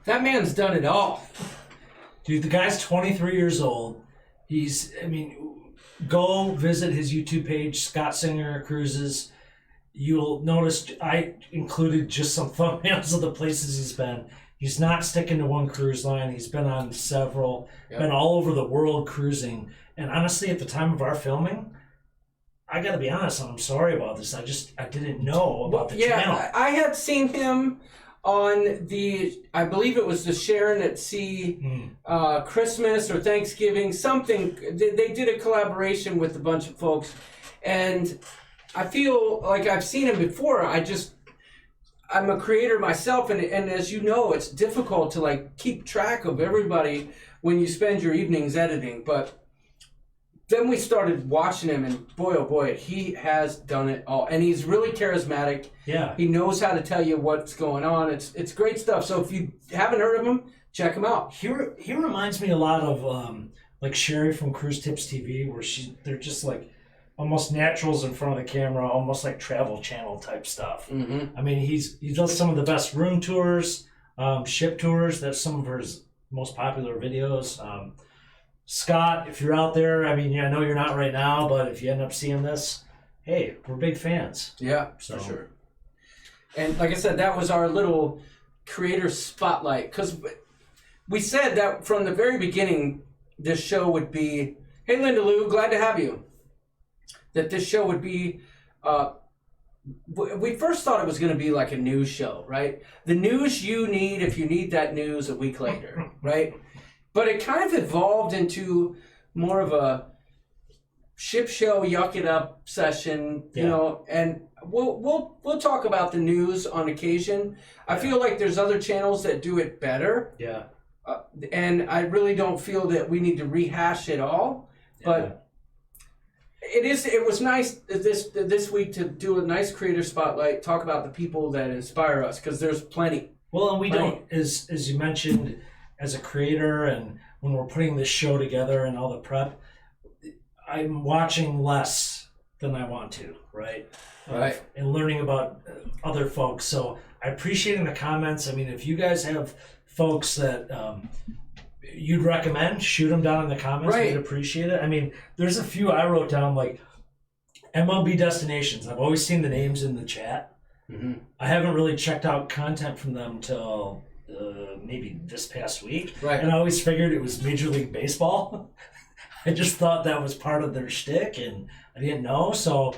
Speaker 4: That man's done it all.
Speaker 3: Dude, the guy's 23 years old. Go visit his YouTube page, Scott Singer Cruises. You'll notice I included just some thumbnails of the places he's been. He's not sticking to one cruise line. He's been on several, been all over the world cruising. And honestly, at the time of our filming, I got to be honest, I'm sorry about this. I didn't know about the channel.
Speaker 4: I had seen him on I believe it was the Sharon at Sea Christmas or Thanksgiving, something. They did a collaboration with a bunch of folks, and I feel like I've seen him before. I'm a creator myself, and as you know, it's difficult to like keep track of everybody when you spend your evenings editing, but then we started watching him, and boy, oh boy, he has done it all. And he's really charismatic.
Speaker 3: Yeah.
Speaker 4: He knows how to tell you what's going on. It's great stuff. So if you haven't heard of him, check him out.
Speaker 3: He reminds me a lot of like Sherry from Cruise Tips TV, where they're just like almost naturals in front of the camera, almost like Travel Channel type stuff.
Speaker 4: Mm-hmm.
Speaker 3: I mean, he does some of the best room tours, ship tours. That's some of his most popular videos. Scott, if you're out there, I know you're not right now, but if you end up seeing this, hey, we're big fans.
Speaker 4: Yeah, for sure. And like I said, that was our little creator spotlight, because we said that from the very beginning, this show would be, hey, Linda Lou, glad to have you. That this show would be, we first thought it was going to be like a news show, right? The news you need if you need that news a week later, right? But it kind of evolved into more of a ship show, yuck it up session, you know, and we'll talk about the news on occasion. I feel like there's other channels that do it better.
Speaker 3: Yeah.
Speaker 4: And I really don't feel that we need to rehash it all, but it was nice this week to do a nice creator spotlight, talk about the people that inspire us, because there's plenty.
Speaker 3: Well, and we don't, as you mentioned, as a creator, and when we're putting this show together and all the prep, I'm watching less than I want to, right?
Speaker 4: Right.
Speaker 3: And learning about other folks. So I appreciate in the comments. I mean, if you guys have folks that you'd recommend, shoot them down in the comments.
Speaker 4: Right.
Speaker 3: We'd appreciate it. I mean, there's a few I wrote down, like MLB destinations. I've always seen the names in the chat.
Speaker 4: Mm-hmm.
Speaker 3: I haven't really checked out content from them till maybe this past week.
Speaker 4: Right.
Speaker 3: And I always figured it was Major League Baseball. I just thought that was part of their shtick, and I didn't know. So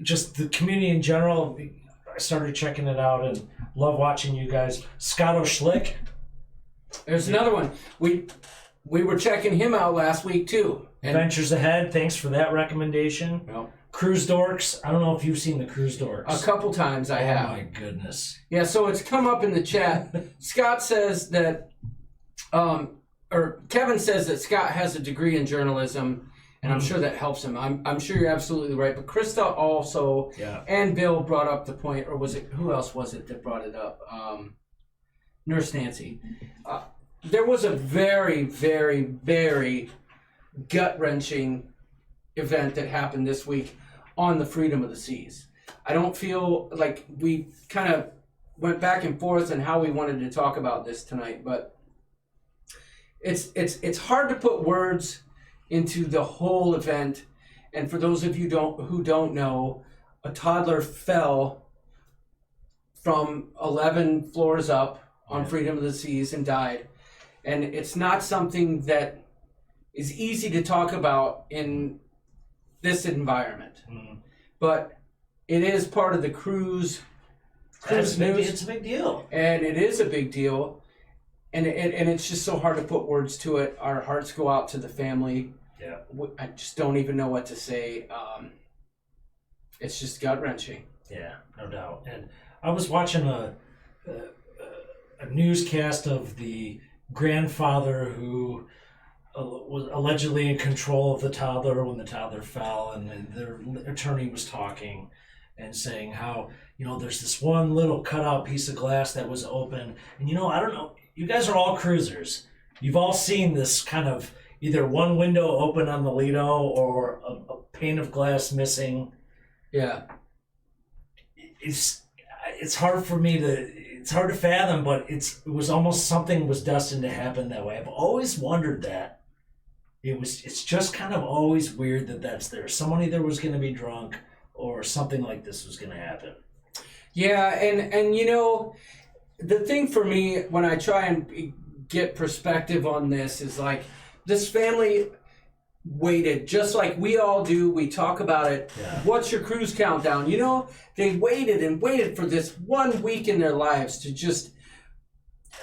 Speaker 3: just the community in general, I started checking it out and love watching you guys. Scotto Schlick.
Speaker 4: There's another one. We were checking him out last week too.
Speaker 3: Adventures Ahead. Thanks for that recommendation.
Speaker 4: Well,
Speaker 3: Cruise Dorks. I don't know if you've seen the Cruise Dorks.
Speaker 4: a couple times I have.
Speaker 3: Oh my goodness.
Speaker 4: Yeah, so it's come up in the chat. Scott says that, or Kevin says that Scott has a degree in journalism, and I'm sure that helps him. I'm sure you're absolutely right. But Krista also, and Bill brought up the point, or was it, who else was it that brought it up? Nurse Nancy. There was a very, very, very gut-wrenching event that happened this week on the Freedom of the Seas. I don't feel like we kind of went back and forth on how we wanted to talk about this tonight, but it's hard to put words into the whole event. And for those of you who don't know, a toddler fell from 11 floors up on Freedom of the Seas and died. And it's not something that is easy to talk about in this environment. But it is part of the cruise news.
Speaker 3: It's a big deal.
Speaker 4: And it is a big deal. And it's just so hard to put words to it. Our hearts go out to the family.
Speaker 3: Yeah.
Speaker 4: I just don't even know what to say. It's just gut-wrenching.
Speaker 3: Yeah, no doubt. And I was watching a newscast of the grandfather who was allegedly in control of the toddler when the toddler fell, and their attorney was talking and saying how, there's this one little cutout piece of glass that was open. And, I don't know, you guys are all cruisers. You've all seen this kind of either one window open on the Lido or a pane of glass missing.
Speaker 4: Yeah.
Speaker 3: It's hard for me it's hard to fathom, but it was almost something was destined to happen that way. I've always wondered that. It's just kind of always weird that's there. Someone either was going to be drunk or something like this was going to happen.
Speaker 4: Yeah, and the thing for me when I try and get perspective on this is like this family waited just like we all do. We talk about it.
Speaker 3: Yeah.
Speaker 4: What's your cruise countdown? They waited and waited for this 1 week in their lives to just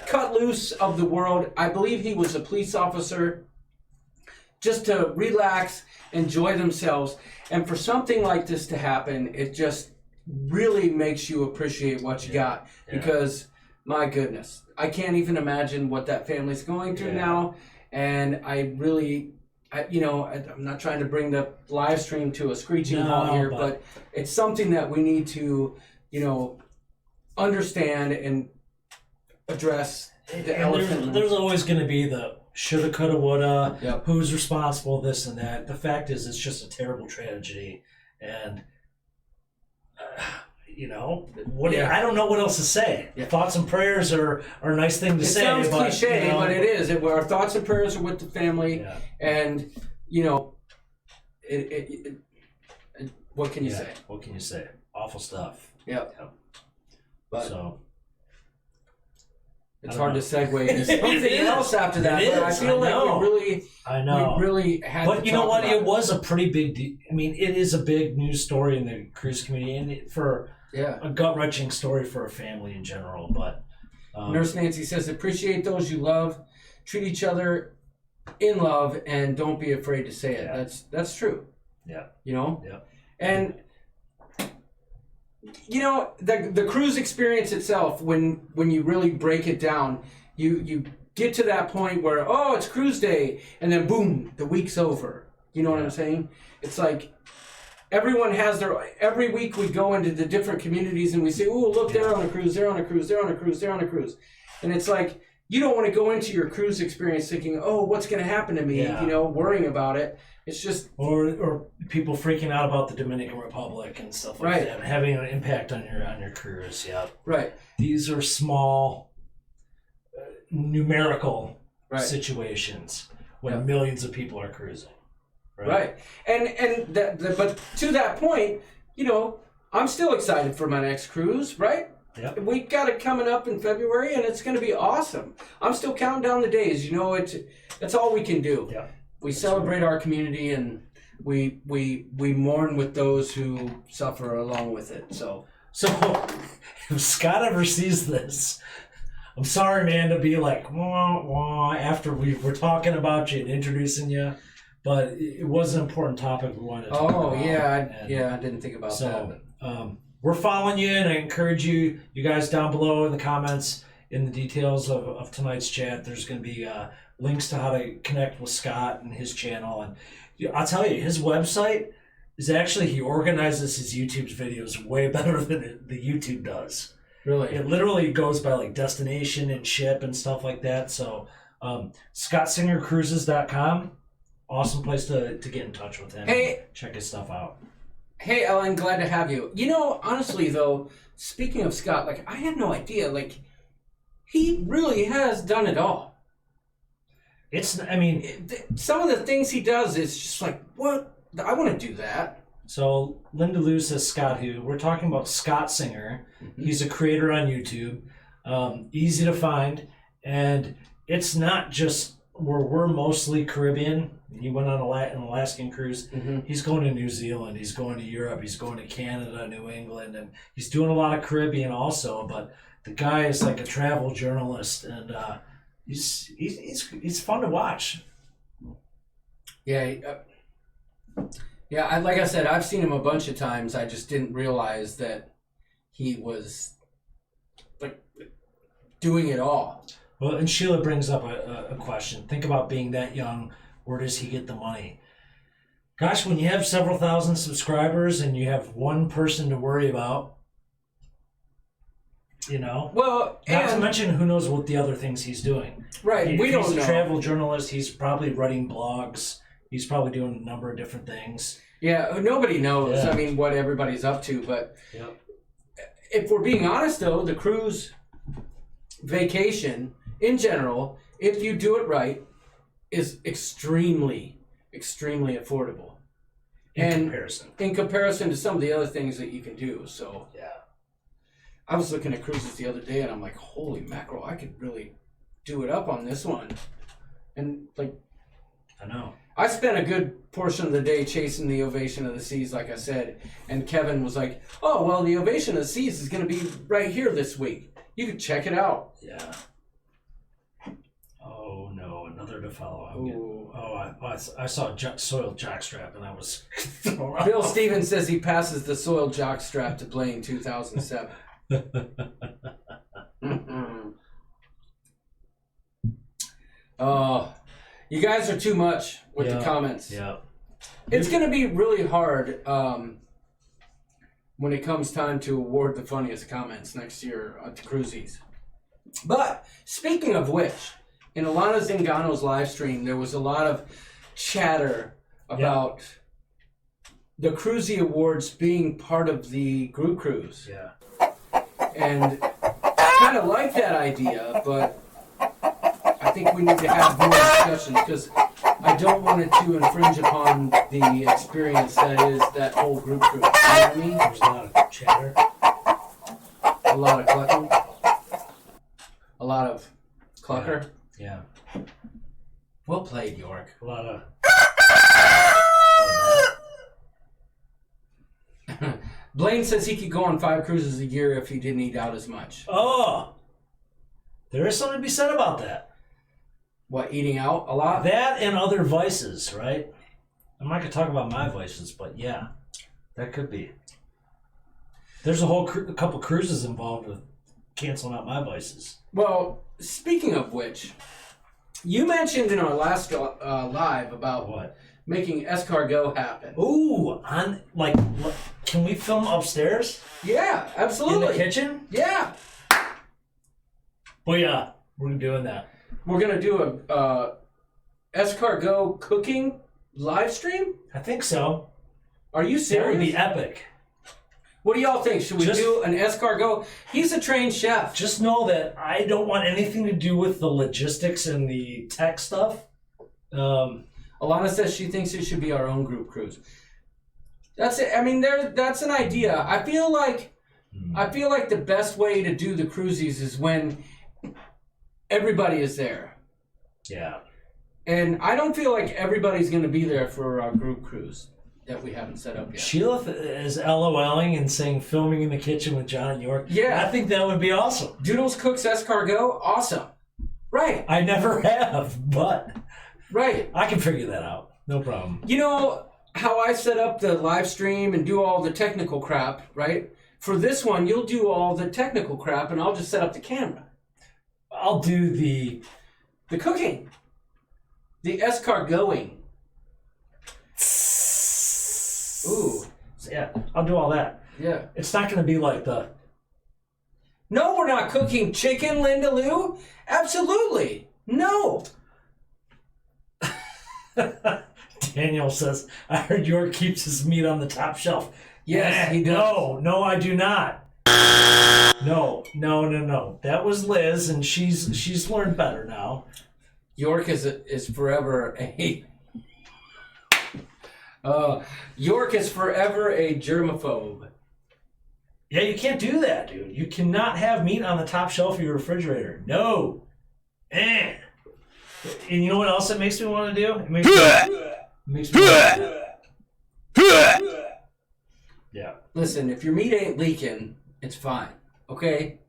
Speaker 4: cut loose of the world. I believe he was a police officer, just to relax, enjoy themselves. And for something like this to happen, it just really makes you appreciate what you got. Because, my goodness, I can't even imagine what that family's going through now. And I really... I'm not trying to bring the live stream to a screeching halt here, but it's something that we need to, understand and address the elephant.
Speaker 3: There's always going to be the shoulda, coulda, woulda, who's responsible, this and that. The fact is, it's just a terrible tragedy. And, I don't know what else to say. Yeah. Thoughts and prayers are a nice thing to say.
Speaker 4: It sounds cliche, but it is. Our thoughts and prayers are with the family.
Speaker 3: Yeah.
Speaker 4: And, what can you say?
Speaker 3: What can you say? Awful stuff.
Speaker 4: Yep.
Speaker 3: But
Speaker 4: it's hard to segue into something else after that. But I feel like we really had
Speaker 3: But
Speaker 4: to
Speaker 3: you know what?
Speaker 4: about
Speaker 3: It was a pretty big deal. I mean, it is a big news story in the cruise community, and for a gut-wrenching story for a family in general. But
Speaker 4: Nurse Nancy says, appreciate those you love, treat each other in love, and don't be afraid to say it.
Speaker 3: Yeah.
Speaker 4: That's true.
Speaker 3: Yeah.
Speaker 4: Yeah. And the cruise experience itself, when you really break it down, you get to that point where, it's cruise day, and then boom, the week's over. You know what I'm saying? It's like everyone has every week we go into the different communities and we say, oh, look, they're on a cruise, they're on a cruise, they're on a cruise, they're on a cruise. And it's like, you don't want to go into your cruise experience thinking, oh, what's going to happen to me? Worrying about it. It's just...
Speaker 3: Or people freaking out about the Dominican Republic and stuff like that, having an impact on your cruise. Yeah.
Speaker 4: Right.
Speaker 3: These are small, numerical situations when millions of people are cruising.
Speaker 4: Right. And but to that point, I'm still excited for my next cruise, right?
Speaker 3: Yep.
Speaker 4: We got it coming up in February, and it's going to be awesome. I'm still counting down the days. It's all we can do.
Speaker 3: Yep.
Speaker 4: We celebrate our community, and we mourn with those who suffer along with it. So
Speaker 3: if Scott ever sees this, I'm sorry, man, to be like wah, wah, after we're talking about you and introducing you. But it was an important topic we wanted to talk about.
Speaker 4: I didn't think about that.
Speaker 3: So we're following you, and I encourage you guys down below in the comments, in the details of tonight's chat, there's going to be links to how to connect with Scott and his channel. And I'll tell you, his website is actually, he organizes his YouTube videos way better than the YouTube does.
Speaker 4: Really?
Speaker 3: It literally goes by like destination and ship and stuff like that. So ScottSingerCruises.com. Awesome place to get in touch with him.
Speaker 4: Hey,
Speaker 3: check his stuff out.
Speaker 4: Hey, Ellen, glad to have you. Honestly, though, speaking of Scott, I had no idea. He really has done it all.
Speaker 3: Some
Speaker 4: of the things he does is just like, what? I want to do that.
Speaker 3: So Linda Lou says Scott who. We're talking about Scott Singer. He's a creator on YouTube. Easy to find. And it's not just where we're mostly Caribbean. He went on an Alaskan cruise. He's going to New Zealand. He's going to Europe. He's going to Canada, New England. And he's doing a lot of Caribbean also. But the guy is like a travel journalist. And he's fun to watch.
Speaker 4: Yeah. Like I said, I've seen him a bunch of times. I just didn't realize that he was like doing it all.
Speaker 3: Well, and Sheila brings up a question. Think about being that young. Where does he get the money? Gosh, when you have several thousand subscribers and you have one person to worry about, you know?
Speaker 4: Well,
Speaker 3: not to mention who knows what the other things he's doing.
Speaker 4: Right, we don't know.
Speaker 3: He's a travel journalist. He's probably writing blogs. He's probably doing a number of different things.
Speaker 4: Yeah, nobody knows,
Speaker 3: Yeah.
Speaker 4: I mean, what everybody's up to. But
Speaker 3: Yep.
Speaker 4: if we're being honest, though, the cruise vacation, in general, if you do it right, is extremely, extremely affordable.
Speaker 3: In comparison.
Speaker 4: In comparison to some of the other things that you can do. So,
Speaker 3: Yeah.
Speaker 4: I was looking at cruises the other day, and I'm like, holy mackerel, I could really do it up on this one. And, like,
Speaker 3: I know.
Speaker 4: I spent a good portion of the day chasing the Ovation of the Seas, like I said, and Kevin was like, oh, well, the Ovation of the Seas is going to be right here this week. You can check it out.
Speaker 3: Yeah. Oh, no, another to follow. I saw a soiled jockstrap, and I was thrown out.
Speaker 4: Bill Stevens says he passes the soiled jockstrap to Blaine 2007. Oh, you guys are too much with the comments.
Speaker 3: Yeah.
Speaker 4: It's going to be really hard when it comes time to award the funniest comments next year at the Cruisies. But speaking of which, in Alanna Zingano's live stream, there was a lot of chatter about the Cruisie Awards being part of the group cruise.
Speaker 3: Yeah.
Speaker 4: And I kind of like that idea, but I think we need to have more discussions because I don't want it to infringe upon the experience that is that whole group cruise. You know what I mean?
Speaker 3: There's a lot of chatter.
Speaker 4: A lot of clucking. A lot of clucker.
Speaker 3: Yeah.
Speaker 4: Well played, York.
Speaker 3: A lot of
Speaker 4: Blaine says he could go on 5 cruises a year if he didn't eat out as much.
Speaker 3: Oh! There is something to be said about that.
Speaker 4: What, eating out a lot?
Speaker 3: That and other vices, right? I'm not going to talk about my vices, but yeah, that could be. There's a whole a couple cruises involved with canceling out my vices.
Speaker 4: Well, speaking of which, you mentioned in our last live about
Speaker 3: What?
Speaker 4: making escargot happen.
Speaker 3: Ooh, can we film upstairs?
Speaker 4: Yeah, absolutely.
Speaker 3: In the kitchen?
Speaker 4: Yeah.
Speaker 3: Well, yeah, we're doing that.
Speaker 4: We're going to do a escargot cooking live stream?
Speaker 3: I think so.
Speaker 4: Are you
Speaker 3: That
Speaker 4: serious?
Speaker 3: would be epic.
Speaker 4: What do y'all think? Should we do an escargot? He's a trained chef.
Speaker 3: Just know that I don't want anything to do with the logistics and the tech stuff.
Speaker 4: Alanna says she thinks it should be our own group cruise. That's it. I mean, that's an idea. I feel like the best way to do the cruises is when everybody is there.
Speaker 3: Yeah.
Speaker 4: And I don't feel like everybody's going to be there for our group cruise that we haven't set up yet.
Speaker 3: Sheila is LOLing and saying filming in the kitchen with John and York.
Speaker 4: Yeah.
Speaker 3: I think that would be awesome.
Speaker 4: Doodles cooks escargot? Awesome. Right.
Speaker 3: I never have, but
Speaker 4: Right.
Speaker 3: I can figure that out. No problem.
Speaker 4: You know how I set up the live stream and do all the technical crap, right? For this one, you'll do all the technical crap and I'll just set up the camera.
Speaker 3: I'll do the
Speaker 4: cooking. The escargoting. Ooh.
Speaker 3: Yeah, I'll do all that.
Speaker 4: Yeah.
Speaker 3: It's not going to be like the...
Speaker 4: No, we're not cooking chicken, Linda Lou. Absolutely. No.
Speaker 3: Daniel says, I heard York keeps his meat on the top shelf.
Speaker 4: Yes, he does.
Speaker 3: No, I do not. No. That was Liz, and she's learned better now.
Speaker 4: York is forever a York is forever a germaphobe.
Speaker 3: Yeah, you can't do that, dude. You cannot have meat on the top shelf of your refrigerator. No. And you know what else it makes me want to do? It makes me Yeah.
Speaker 4: Listen, if your meat ain't leaking, it's fine. Okay?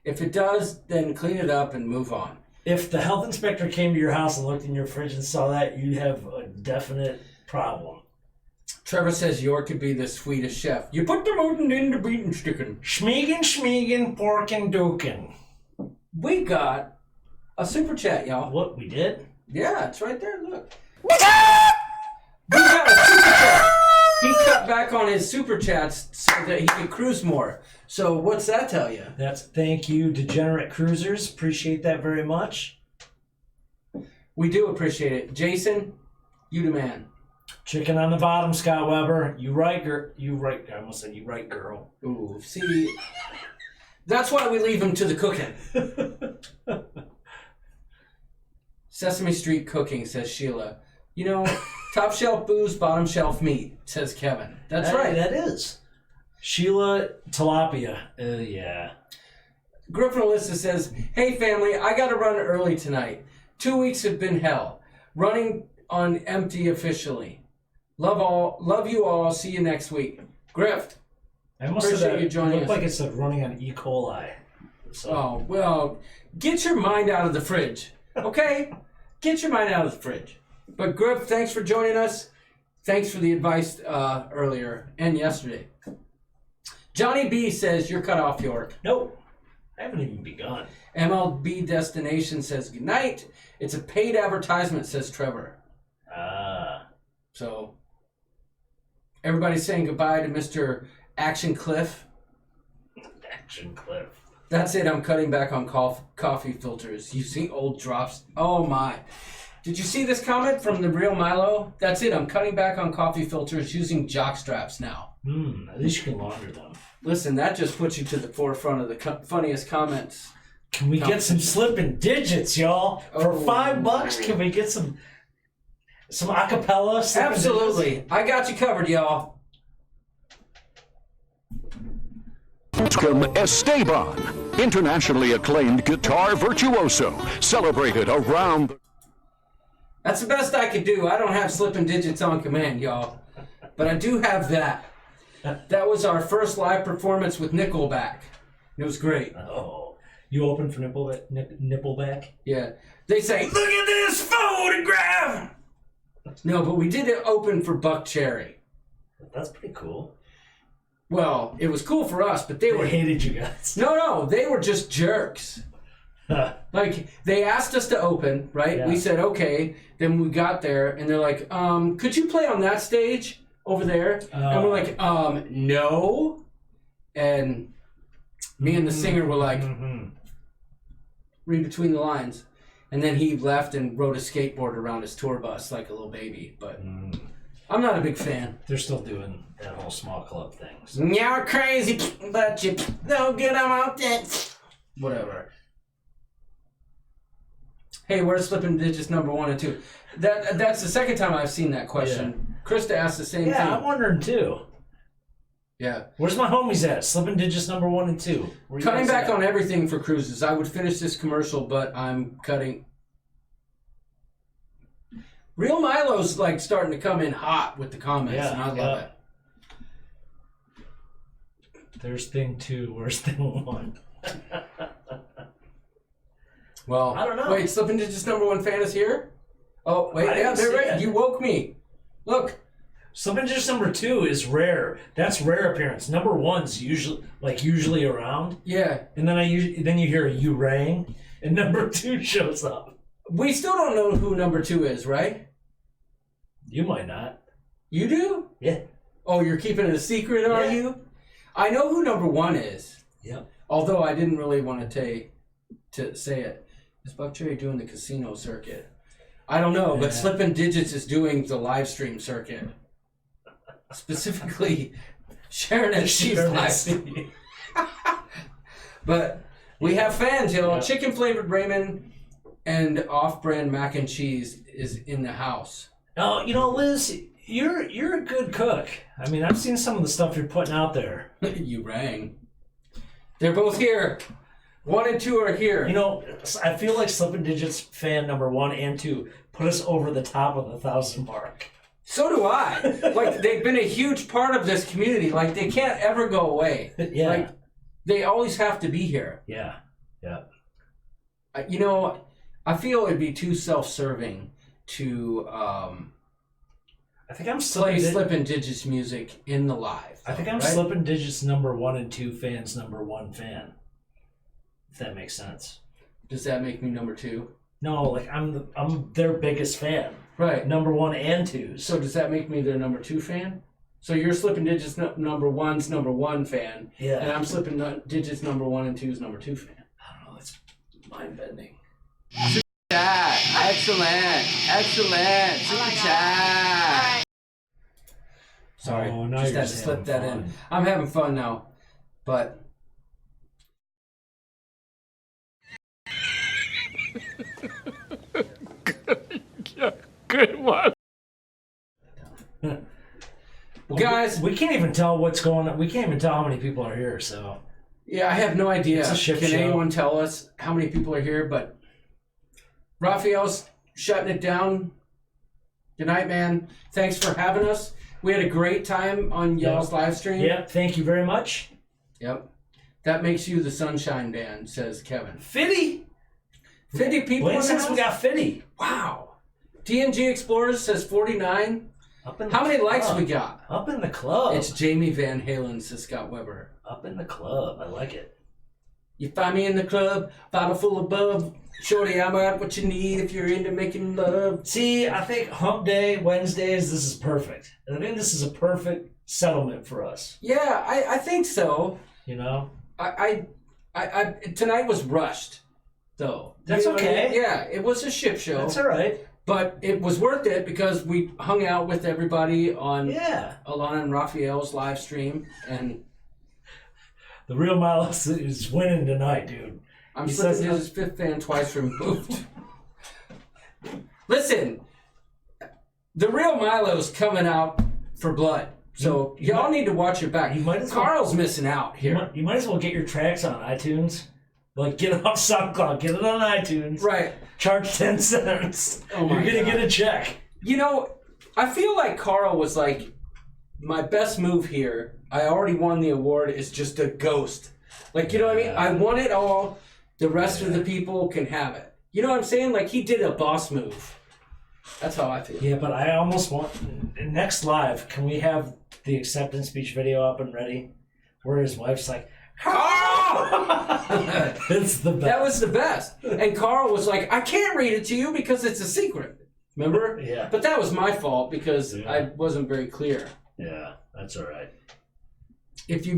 Speaker 4: If it does, then clean it up and move on.
Speaker 3: If the health inspector came to your house and looked in your fridge and saw that, you'd have a definite problem.
Speaker 4: Trevor says York could be the Swedish chef. You put the mountain in the beaten chicken.
Speaker 3: Schmeagin, porkin, dukin.
Speaker 4: We got a super chat, y'all.
Speaker 3: What, we did?
Speaker 4: Yeah, it's right there. Look. We got a super chat. He cut back on his super chats so that he could cruise more. So what's that tell you?
Speaker 3: That's thank you, Degenerate Cruisers. Appreciate that very much.
Speaker 4: We do appreciate it. Jason, you the man.
Speaker 3: Chicken on the bottom, Scott Weber. You right, girl. You right. I almost said you right, girl.
Speaker 4: Ooh, see, that's why we leave him to the cooking. Sesame Street cooking, says Sheila. You know, top shelf booze, bottom shelf meat, says Kevin. That's right.
Speaker 3: That is. Sheila Tilapia. Yeah.
Speaker 4: Griffin Alyssa says, hey family, I gotta run early tonight. 2 weeks have been hell. Running on empty officially. Love you all. See you next week. Griff.
Speaker 3: I must
Speaker 4: appreciate
Speaker 3: have
Speaker 4: you joining us.
Speaker 3: Looked like it said running on E. coli. So.
Speaker 4: Oh, well, get your mind out of the fridge. Okay? Get your mind out of the fridge. But Griff, thanks for joining us. Thanks for the advice earlier and yesterday. Johnny B says you're cut off, York.
Speaker 3: Nope. I haven't even begun.
Speaker 4: MLB Destination says goodnight. It's a paid advertisement, says Trevor. So, everybody's saying goodbye to Mr. Action Cliff.
Speaker 3: Action Cliff.
Speaker 4: That's it. I'm cutting back on coffee filters. You see old drops. Oh, my. Did you see this comment from the real Milo? That's it. I'm cutting back on coffee filters using jock straps now.
Speaker 3: At least you can launder them.
Speaker 4: Listen, that just puts you to the forefront of the funniest comments.
Speaker 3: Can we get some slipping digits, y'all? For $5, can we get some acapella slipping
Speaker 4: Absolutely.
Speaker 3: digits?
Speaker 4: I got you covered, y'all.
Speaker 7: Esteban, internationally acclaimed guitar virtuoso, celebrated around the...
Speaker 4: That's the best I could do. I don't have slipping digits on command, y'all. But I do have that. That was our first live performance with Nickelback. It was great.
Speaker 3: Oh, you opened for Nippleback?
Speaker 4: Yeah. They say, look at this photograph! No, but we did open for Buck Cherry.
Speaker 3: That's pretty cool.
Speaker 4: Well, it was cool for us, but they
Speaker 3: hated you guys.
Speaker 4: No, they were just jerks. Like, they asked us to open, right?
Speaker 3: Yeah.
Speaker 4: We said, okay. Then we got there, and they're like, could you play on that stage over there? And we're like, no. And me and the singer were like, read between the lines. And then he left and rode a skateboard around his tour bus like a little baby. But I'm not a big fan.
Speaker 3: They're still doing that whole small club thing. So.
Speaker 4: You're crazy, but you don't get them out there. Whatever. Hey, where's Slippin' Digits number 1 and 2? That's the second time I've seen that question. Yeah. Krista asked the same thing.
Speaker 3: Yeah, I'm wondering too.
Speaker 4: Yeah.
Speaker 3: Where's my homies at? Slippin' Digits number 1 and 2.
Speaker 4: Cutting back on everything for cruises. I would finish this commercial, but I'm cutting. Real Milo's like starting to come in hot with the comments, and I love it.
Speaker 3: There's thing 2. Where's thing 1?
Speaker 4: Well,
Speaker 3: I don't know.
Speaker 4: Wait, Slippin' Digits number 1 fan is here? Oh, wait, yeah, they're right. You woke me. Look.
Speaker 3: Slippin' Digits number 2 is rare. That's rare appearance. Number 1's usually around.
Speaker 4: Yeah.
Speaker 3: And then then you hear a you rang, and number 2 shows up.
Speaker 4: We still don't know who number 2 is, right?
Speaker 3: You might not.
Speaker 4: You do?
Speaker 3: Yeah.
Speaker 4: Oh, you're keeping it a secret, are you? I know who number 1 is.
Speaker 3: Yep.
Speaker 4: Although I didn't really want to say it. Is Buck Cherry doing the casino circuit? I don't know, but Slippin' Digits is doing the live stream circuit. Specifically, Sharon and She's live stream. But we have fans, y'all. Yeah. Chicken flavored ramen and off-brand mac and cheese is in the house.
Speaker 3: Oh, Liz, You're a good cook. I mean, I've seen some of the stuff you're putting out there.
Speaker 4: You rang. They're both here. 1 and 2 are here.
Speaker 3: You know, I feel like Slippin' Digits fan number 1 and 2 put us over the top of the 1,000 mark.
Speaker 4: So do I. Like, they've been a huge part of this community. Like, they can't ever go away.
Speaker 3: Yeah.
Speaker 4: Like, they always have to be here.
Speaker 3: Yeah.
Speaker 4: You know, I feel it'd be too self-serving to
Speaker 3: I think I'm
Speaker 4: play Slippin' Digits music in the live.
Speaker 3: I think I'm
Speaker 4: right?
Speaker 3: Slippin' Digits number 1 and 2 fans number 1 fan. If that makes sense.
Speaker 4: Does that make me number 2?
Speaker 3: No, like I'm their biggest fan.
Speaker 4: Right.
Speaker 3: Number 1 and 2.
Speaker 4: So does that make me their number 2 fan? So you're Slippin' Digits number 1's number 1 fan.
Speaker 3: Yeah.
Speaker 4: And I'm Slippin' Digits number 1 and 2's number 2 fan.
Speaker 3: I don't know, it's mind bending.
Speaker 4: Chat. Excellent. Super chat. Sorry.
Speaker 3: Oh, now
Speaker 4: just
Speaker 3: you're
Speaker 4: had to
Speaker 3: just
Speaker 4: slip that
Speaker 3: having
Speaker 4: in.
Speaker 3: fun.
Speaker 4: I'm having fun now. But
Speaker 7: Good one.
Speaker 4: well, guys,
Speaker 3: We can't even tell what's going on. We can't even tell how many people are here, so.
Speaker 4: yeah, I have no idea.
Speaker 3: It's a shit
Speaker 4: Can
Speaker 3: show.
Speaker 4: anyone tell us how many people are here? But Rafael's shutting it down. Good night, man. Thanks for having us. We had a great time on y'all's live stream.
Speaker 3: Yep, thank you very much.
Speaker 4: Yep. That makes you the Sunshine Band, says Kevin.
Speaker 3: 50?
Speaker 4: 50 people in the
Speaker 3: Since we
Speaker 4: house?
Speaker 3: got 50.
Speaker 4: Wow. DNG Explorers says 49.
Speaker 3: Up in
Speaker 4: How
Speaker 3: the
Speaker 4: many likes
Speaker 3: club.
Speaker 4: we got?
Speaker 3: Up in the club.
Speaker 4: It's Jamie Van Halen, says Scott Weber.
Speaker 3: Up in the club. I like it.
Speaker 4: You find me in the club, bottle full of bub. Shorty, I'm out what you need if you're into making love.
Speaker 3: See, I think Hump Day, Wednesdays, this is perfect. I think this is a perfect settlement for us.
Speaker 4: Yeah, I think so.
Speaker 3: You know?
Speaker 4: I tonight was rushed, though.
Speaker 3: That's
Speaker 4: You know what I
Speaker 3: okay.
Speaker 4: mean? Yeah, it was a shit show.
Speaker 3: That's all right.
Speaker 4: But it was worth it because we hung out with everybody on
Speaker 3: Yeah.
Speaker 4: Alanna and Rafael's live stream, and
Speaker 3: The real Miles is winning tonight, dude.
Speaker 4: I'm
Speaker 3: He
Speaker 4: Slippin'
Speaker 3: says-
Speaker 4: Digits' fifth fan twice removed. Listen, the real Milo's coming out for blood, so
Speaker 3: You
Speaker 4: y'all
Speaker 3: might-
Speaker 4: need to watch your back.
Speaker 3: you might as well-
Speaker 4: Carl's missing out here.
Speaker 3: You might as well get your tracks on iTunes. Like, get it off SoundCloud. Get it on iTunes.
Speaker 4: Right.
Speaker 3: Charge 10 cents.
Speaker 4: Oh my
Speaker 3: You're going to
Speaker 4: God.
Speaker 3: get a check.
Speaker 4: You know, I feel like Carl was like, my best move here, I already won the award, is just a ghost. Like, you know what I mean? I won it all. The rest of the people can have it. You know what I'm saying? Like, he did a boss move. That's how I feel.
Speaker 3: Yeah, but I almost want... Next live, can we have the acceptance speech video up and ready? Where his wife's like, Carl! It's the best.
Speaker 4: That was the best. And Carl was like, I can't read it to you because it's a secret. Remember?
Speaker 3: Yeah.
Speaker 4: But that was my fault because
Speaker 3: Yeah.
Speaker 4: I wasn't very clear.
Speaker 3: Yeah, that's all right.
Speaker 4: If you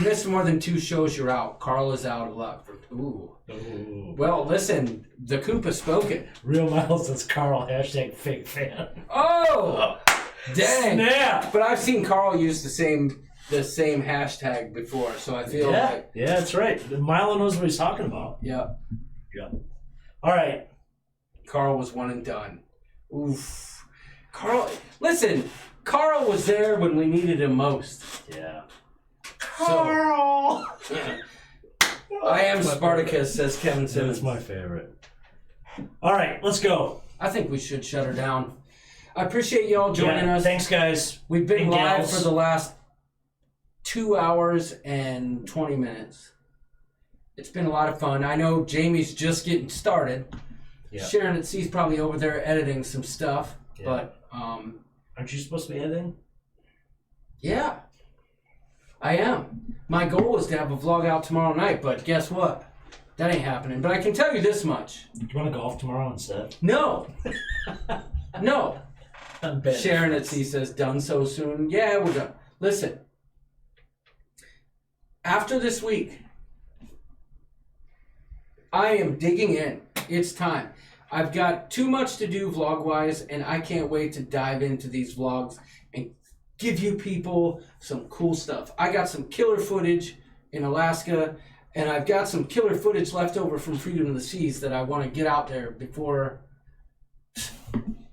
Speaker 4: miss more than 2 shows, you're out. Carl is out of luck. Ooh.
Speaker 3: Ooh.
Speaker 4: Well, listen, the coop has spoken.
Speaker 3: Real Miles says Carl, hashtag fake fan.
Speaker 4: Oh! Dang.
Speaker 3: Snap!
Speaker 4: But I've seen Carl use the same hashtag before, so I feel
Speaker 3: Yeah,
Speaker 4: like...
Speaker 3: yeah, that's right. Milo knows what he's talking about.
Speaker 4: Yeah.
Speaker 3: Yeah. All right.
Speaker 4: Carl was one and done. Oof. Carl... Listen, Carl was there when we needed him most.
Speaker 3: Yeah.
Speaker 4: Carl! I am Spartacus, says Kevin Simmons.
Speaker 3: That's my favorite. All right, let's go.
Speaker 4: I think we should shut her down. I appreciate y'all joining us.
Speaker 3: Thanks, guys.
Speaker 4: We've been
Speaker 3: And
Speaker 4: live
Speaker 3: gals.
Speaker 4: for the last 2 hours and 20 minutes. It's been a lot of fun. I know Jamie's just getting started.
Speaker 3: Yeah.
Speaker 4: Sharon at C's probably over there editing some stuff.
Speaker 3: Yeah.
Speaker 4: But,
Speaker 3: Aren't you supposed to be editing?
Speaker 4: yeah, I am. My goal is to have a vlog out tomorrow night, but guess what? That ain't happening. But I can tell you this much.
Speaker 3: Do you want to golf tomorrow instead?
Speaker 4: No. No.
Speaker 3: I'm betting.
Speaker 4: Sharon at C says, done so soon. Yeah, we're done. Listen. After this week, I am digging in. It's time. I've got too much to do vlog-wise, and I can't wait to dive into these vlogs and give you people some cool stuff. I got some killer footage in Alaska, and I've got some killer footage left over from Freedom of the Seas that I want to get out there before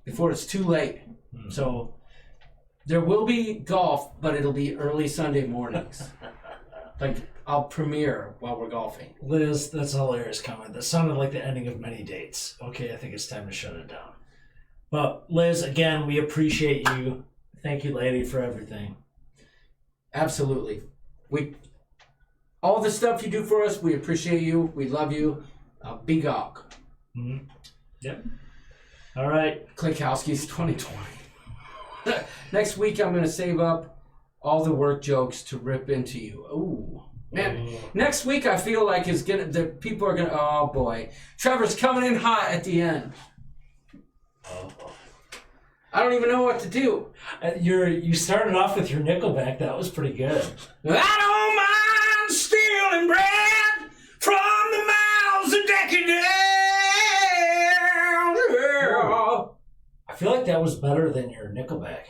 Speaker 4: it's too late. So There will be golf, but it'll be early Sunday mornings. Like, I'll premiere while we're golfing.
Speaker 3: Liz, that's a hilarious comment. That sounded like the ending of many dates. Okay, I think it's time to shut it down. But Liz, again, we appreciate you. Thank you, lady, for everything.
Speaker 4: Absolutely. All the stuff you do for us, we appreciate you. We love you. Big Gog.
Speaker 3: Mm-hmm. Yep. All right.
Speaker 4: Klikowski's 2020. Next week, I'm going to save up all the work jokes to rip into you. Ooh. Man, next week I feel like the people are gonna. Oh boy, Trevor's coming in hot at the end.
Speaker 3: Oh.
Speaker 4: I don't even know what to do.
Speaker 3: You started off with your Nickelback. That was pretty good.
Speaker 4: I don't mind stealing bread from the mouths of decadence.
Speaker 3: I feel like that was better than your Nickelback.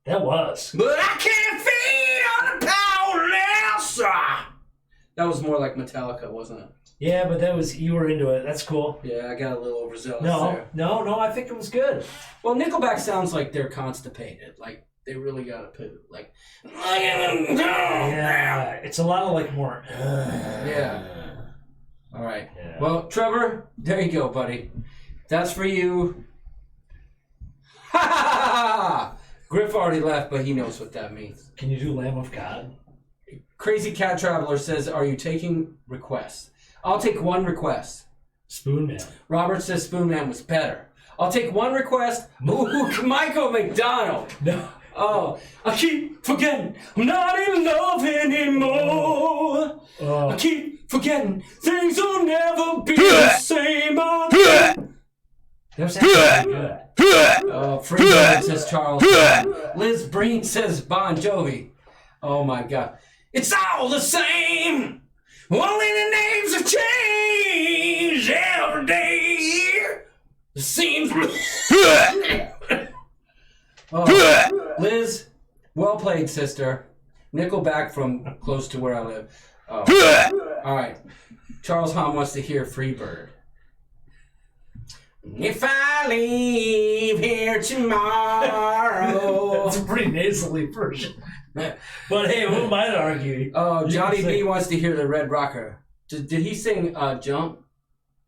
Speaker 3: That was.
Speaker 4: But I can't feed on the powerless. That was more like Metallica, wasn't it?
Speaker 3: Yeah, but you were into it. That's cool.
Speaker 4: Yeah, I got a little overzealous there.
Speaker 3: No, I think it was good.
Speaker 4: Well, Nickelback sounds like they're constipated. Like, they really gotta poo. Like, yeah,
Speaker 3: it's a lot of like more.
Speaker 4: Yeah. All right.
Speaker 3: Yeah.
Speaker 4: Well, Trevor, there you go, buddy. That's for you. Ha ha ha! Griff already left, but he knows what that means.
Speaker 3: Can you do Lamb of God?
Speaker 4: Crazy Cat Traveler says, "Are you taking requests?" I'll take one request.
Speaker 3: Spoon Man.
Speaker 4: Robert says Spoon Man was better. I'll take one request. Ooh, Michael McDonald.
Speaker 3: No.
Speaker 4: Oh, I keep forgetting I'm not in love anymore. I keep forgetting things will never be the same again.
Speaker 3: That was actually good.
Speaker 4: Free Bird says Charles. Liz Breen says Bon Jovi. Oh my God. It's all the same. Only the names have changed every day. It seems. Liz, well played, sister. Nickelback from close to where I live. Oh. All right. Charles Hahn wants to hear Freebird. If I leave here tomorrow.
Speaker 3: That's a pretty nasally version. But hey, who am I to argue?
Speaker 4: Oh, Johnny B wants to hear the Red Rocker. Did he sing Jump?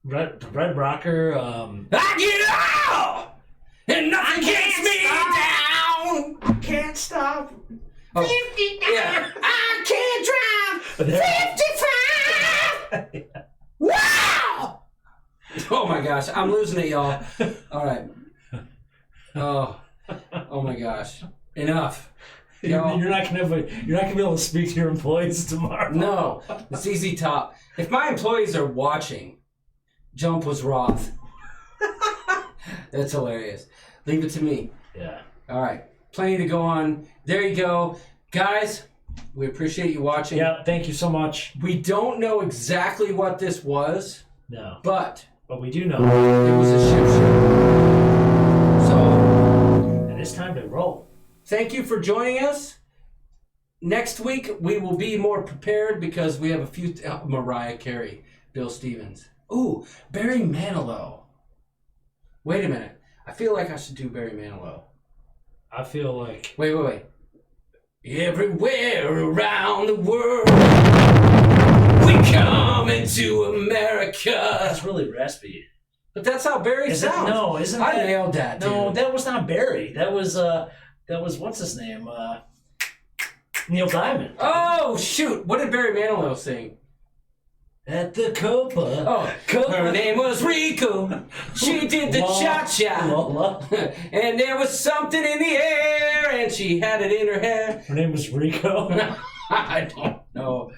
Speaker 3: Red Rocker.
Speaker 4: I get out! And nothing gets me down!
Speaker 3: I can't stop.
Speaker 4: Oh, yeah. I can't drive 55! Wow! Oh my gosh, I'm losing it, y'all. All right. Oh my gosh. Enough.
Speaker 3: You're not gonna be able to speak to your employees tomorrow.
Speaker 4: No, it's easy top. If my employees are watching, Jump was Roth. That's hilarious. Leave it to me.
Speaker 3: Yeah.
Speaker 4: All right. Plenty to go on. There you go. Guys, we appreciate you watching.
Speaker 3: Yeah, thank you so much.
Speaker 4: We don't know exactly what this was.
Speaker 3: No.
Speaker 4: But
Speaker 3: we do know.
Speaker 4: It was a ship show. So.
Speaker 3: And it's time to roll.
Speaker 4: Thank you for joining us. Next week, we will be more prepared because we have a few... Mariah Carey, Bill Stevens. Ooh, Barry Manilow. Wait a minute. I feel like I should do Barry Manilow.
Speaker 3: I feel like...
Speaker 4: Wait. Everywhere around the world, we come into America.
Speaker 3: That's really raspy.
Speaker 4: But that's how Barry sounds.
Speaker 3: Isn't
Speaker 4: I
Speaker 3: that...
Speaker 4: nailed that, dude.
Speaker 3: No, that was not Barry. That was what's his name? Neil Diamond.
Speaker 4: Oh, shoot. What did Barry Manilow sing?
Speaker 3: At the Copa.
Speaker 4: Oh, her name was Rico. She did the cha-cha. And there was something in the air, and she had it in her hair.
Speaker 3: Her name was Rico.
Speaker 4: I don't know.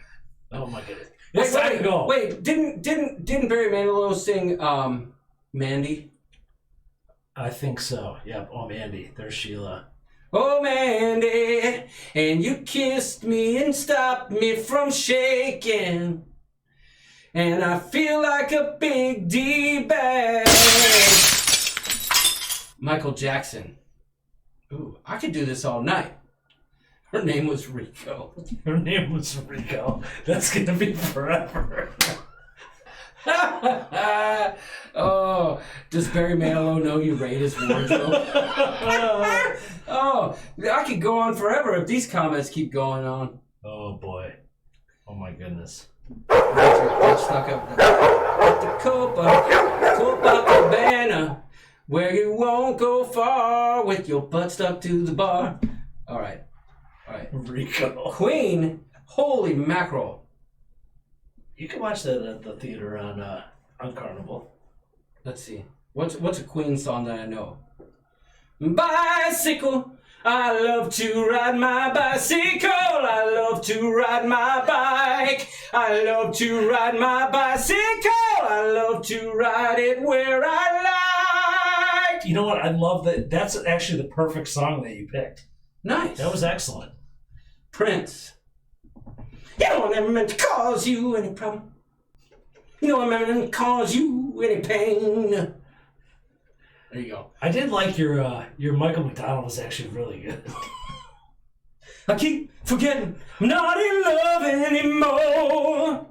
Speaker 3: Oh my goodness. It's time to go.
Speaker 4: Wait, didn't Barry Manilow sing Mandy?
Speaker 3: I think so. Yeah. Oh, Mandy. There's Sheila.
Speaker 4: Oh, Mandy, and you kissed me and stopped me from shaking. And I feel like a big D-bag. Michael Jackson. Ooh, I could do this all night. Her name was Rico.
Speaker 3: Her name was Rico. That's going to be forever.
Speaker 4: Oh, does Barry Manilow know you rate his wardrobe? Oh, I could go on forever if these comments keep going on.
Speaker 3: Oh boy. Oh my goodness.
Speaker 4: Stuck up at the Copacabana, where you won't go far with your butt stuck to the bar. All right.
Speaker 3: Rico.
Speaker 4: Queen, holy mackerel.
Speaker 3: You can watch that at the theater on Carnival.
Speaker 4: Let's see. What's a Queen song that I know? Bicycle. I love to ride my bicycle. I love to ride my bike. I love to ride my bicycle. I love to ride it where I like.
Speaker 3: You know what? I love that. That's actually the perfect song that you picked.
Speaker 4: Nice.
Speaker 3: That was excellent.
Speaker 4: Prince. You know I never meant to cause you any problem. You know I never meant to cause you any pain. There you go.
Speaker 3: I did like your Michael McDonald was actually really good.
Speaker 4: I keep forgetting I'm not in love anymore.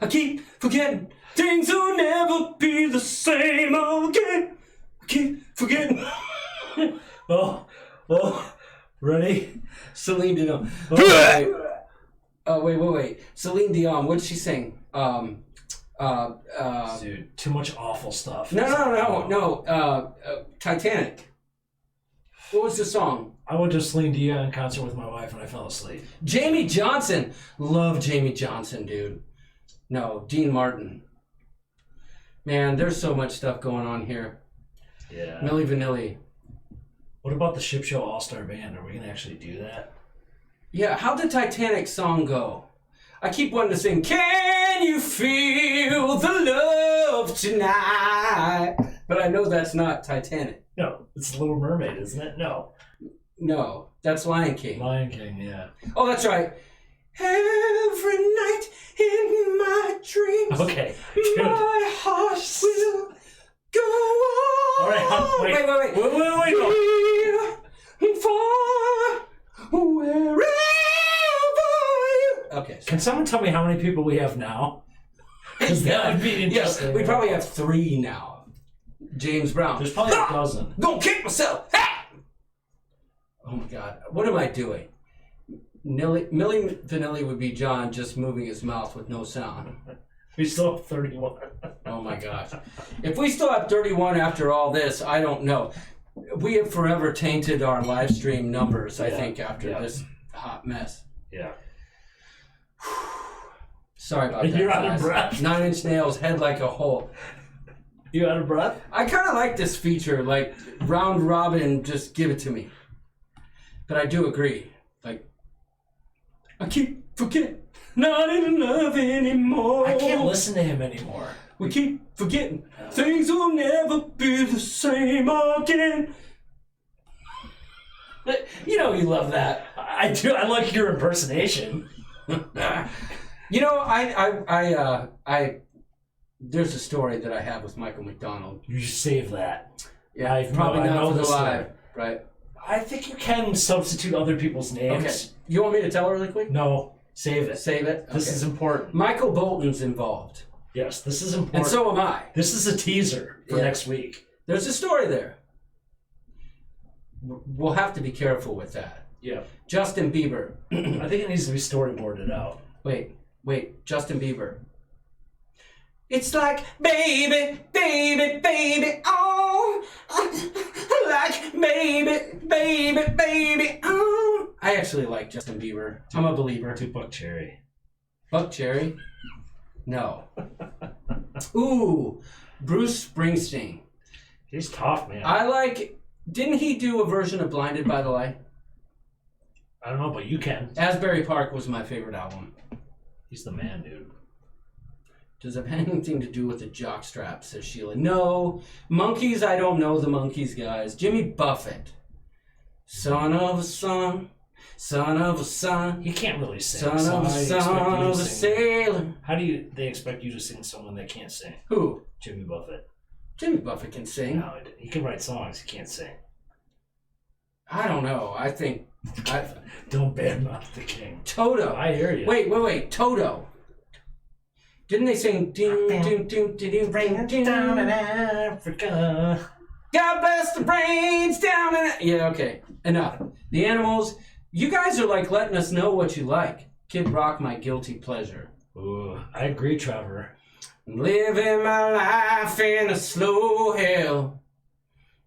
Speaker 4: I keep forgetting things will never be the same again. I keep forgetting.
Speaker 3: Well, ready?
Speaker 4: Celine Dion. Wait. Celine Dion. What did she sing?
Speaker 3: Dude, too much awful stuff.
Speaker 4: No. Titanic. What was the song?
Speaker 3: I went to a Celine Dion concert with my wife and I fell asleep.
Speaker 4: Jamie Johnson. Love Jamie Johnson, dude. No, Dean Martin. Man, there's so much stuff going on here.
Speaker 3: Yeah.
Speaker 4: Milli Vanilli.
Speaker 3: What about the Ship Show All-Star Band? Are we going to actually do that?
Speaker 4: Yeah, how'd the Titanic song go? I keep wanting to sing, Can you feel the love tonight? But I know that's not Titanic.
Speaker 3: No, it's Little Mermaid, isn't it?
Speaker 4: No, that's Lion King.
Speaker 3: Lion King, yeah.
Speaker 4: Oh, that's right. Every night in my dreams,
Speaker 3: Okay.
Speaker 4: my heart will go on.
Speaker 3: All right, wait.
Speaker 4: Far, wherever you... Okay.
Speaker 3: Can someone tell me how many people we have now? Because that would be interesting.
Speaker 4: Yes, we probably have 3 now. James Brown.
Speaker 3: There's probably a dozen.
Speaker 4: Gonna kick myself. Ha! Oh my God. What am I doing? Milli Vanilli would be John just moving his mouth with no sound.
Speaker 3: We still have 31.
Speaker 4: Oh my gosh. If we still have 31 after all this, I don't know. We have forever tainted our live stream numbers, I think, after this hot mess.
Speaker 3: Yeah.
Speaker 4: Sorry about that.
Speaker 3: You're out of breath.
Speaker 4: 9 Inch Nails, head like a hole.
Speaker 3: You out of breath?
Speaker 4: I kind of like this feature, like round robin, just give it to me. But I do agree. Like, I keep forgetting, not in love anymore.
Speaker 3: I can't listen to him anymore.
Speaker 4: We keep forgetting, things will never be the same again. You know you love that.
Speaker 3: I do. I like your impersonation.
Speaker 4: You know, I there's a story that I have with Michael McDonald.
Speaker 3: You should save that.
Speaker 4: Yeah,
Speaker 3: I
Speaker 4: probably
Speaker 3: know
Speaker 4: not for the
Speaker 3: this
Speaker 4: live,
Speaker 3: story.
Speaker 4: right?
Speaker 3: I think you can substitute other people's names.
Speaker 4: Okay. You want me to tell her really quick?
Speaker 3: No, save it.
Speaker 4: Save it?
Speaker 3: This
Speaker 4: Okay.
Speaker 3: is important.
Speaker 4: Michael Bolton's involved.
Speaker 3: Yes, this is important.
Speaker 4: And so am I.
Speaker 3: This is a teaser for next week.
Speaker 4: There's a story there. We'll have to be careful with that.
Speaker 3: Yeah.
Speaker 4: Justin Bieber.
Speaker 3: I think it needs to be storyboarded out.
Speaker 4: Wait. Justin Bieber. It's like, baby, baby, baby, oh. Like, baby, baby, baby, oh. I actually like Justin Bieber. I'm a believer.
Speaker 3: Buck Cherry.
Speaker 4: Buck Cherry? No. Ooh, Bruce Springsteen.
Speaker 3: He's tough, man.
Speaker 4: I like, didn't he do a version of Blinded by the Light?
Speaker 3: I don't know, but you can.
Speaker 4: Asbury Park was my favorite album.
Speaker 3: He's the man, dude.
Speaker 4: Does it have anything to do with the jockstrap, says Sheila? No. Monkeys, I don't know the Monkeys, guys. Jimmy Buffett. Son of a son, son of a son.
Speaker 3: He can't really sing.
Speaker 4: Son of a son of a sailor.
Speaker 3: How do they expect you to sing someone that can't sing?
Speaker 4: Who?
Speaker 3: Jimmy Buffett.
Speaker 4: Jimmy Buffett can sing.
Speaker 3: No, he can write songs. He can't sing.
Speaker 4: I don't know. I think...
Speaker 3: Don't badmouth the king.
Speaker 4: Toto.
Speaker 3: I hear you.
Speaker 4: Wait. Toto. Didn't they sing?
Speaker 3: Down in Africa.
Speaker 4: God bless the brains down in. Yeah, okay. Enough. The Animals. You guys are like letting us know what you like. Kid Rock, my guilty pleasure.
Speaker 3: Ooh, I agree, Trevor.
Speaker 4: Living my life in a slow hell.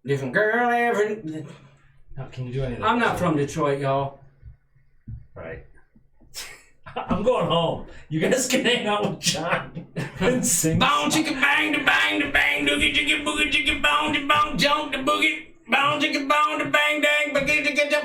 Speaker 4: Different girl every.
Speaker 3: How can you do anything?
Speaker 4: I'm not from Detroit, y'all.
Speaker 3: Right. I'm going home. You guys can hang out with John and sing.
Speaker 4: Bong chicka bang da bang da bang doogie chicka boogie chicka bong da bong jump da boogie bong chicka bong da bang dang boogie chicka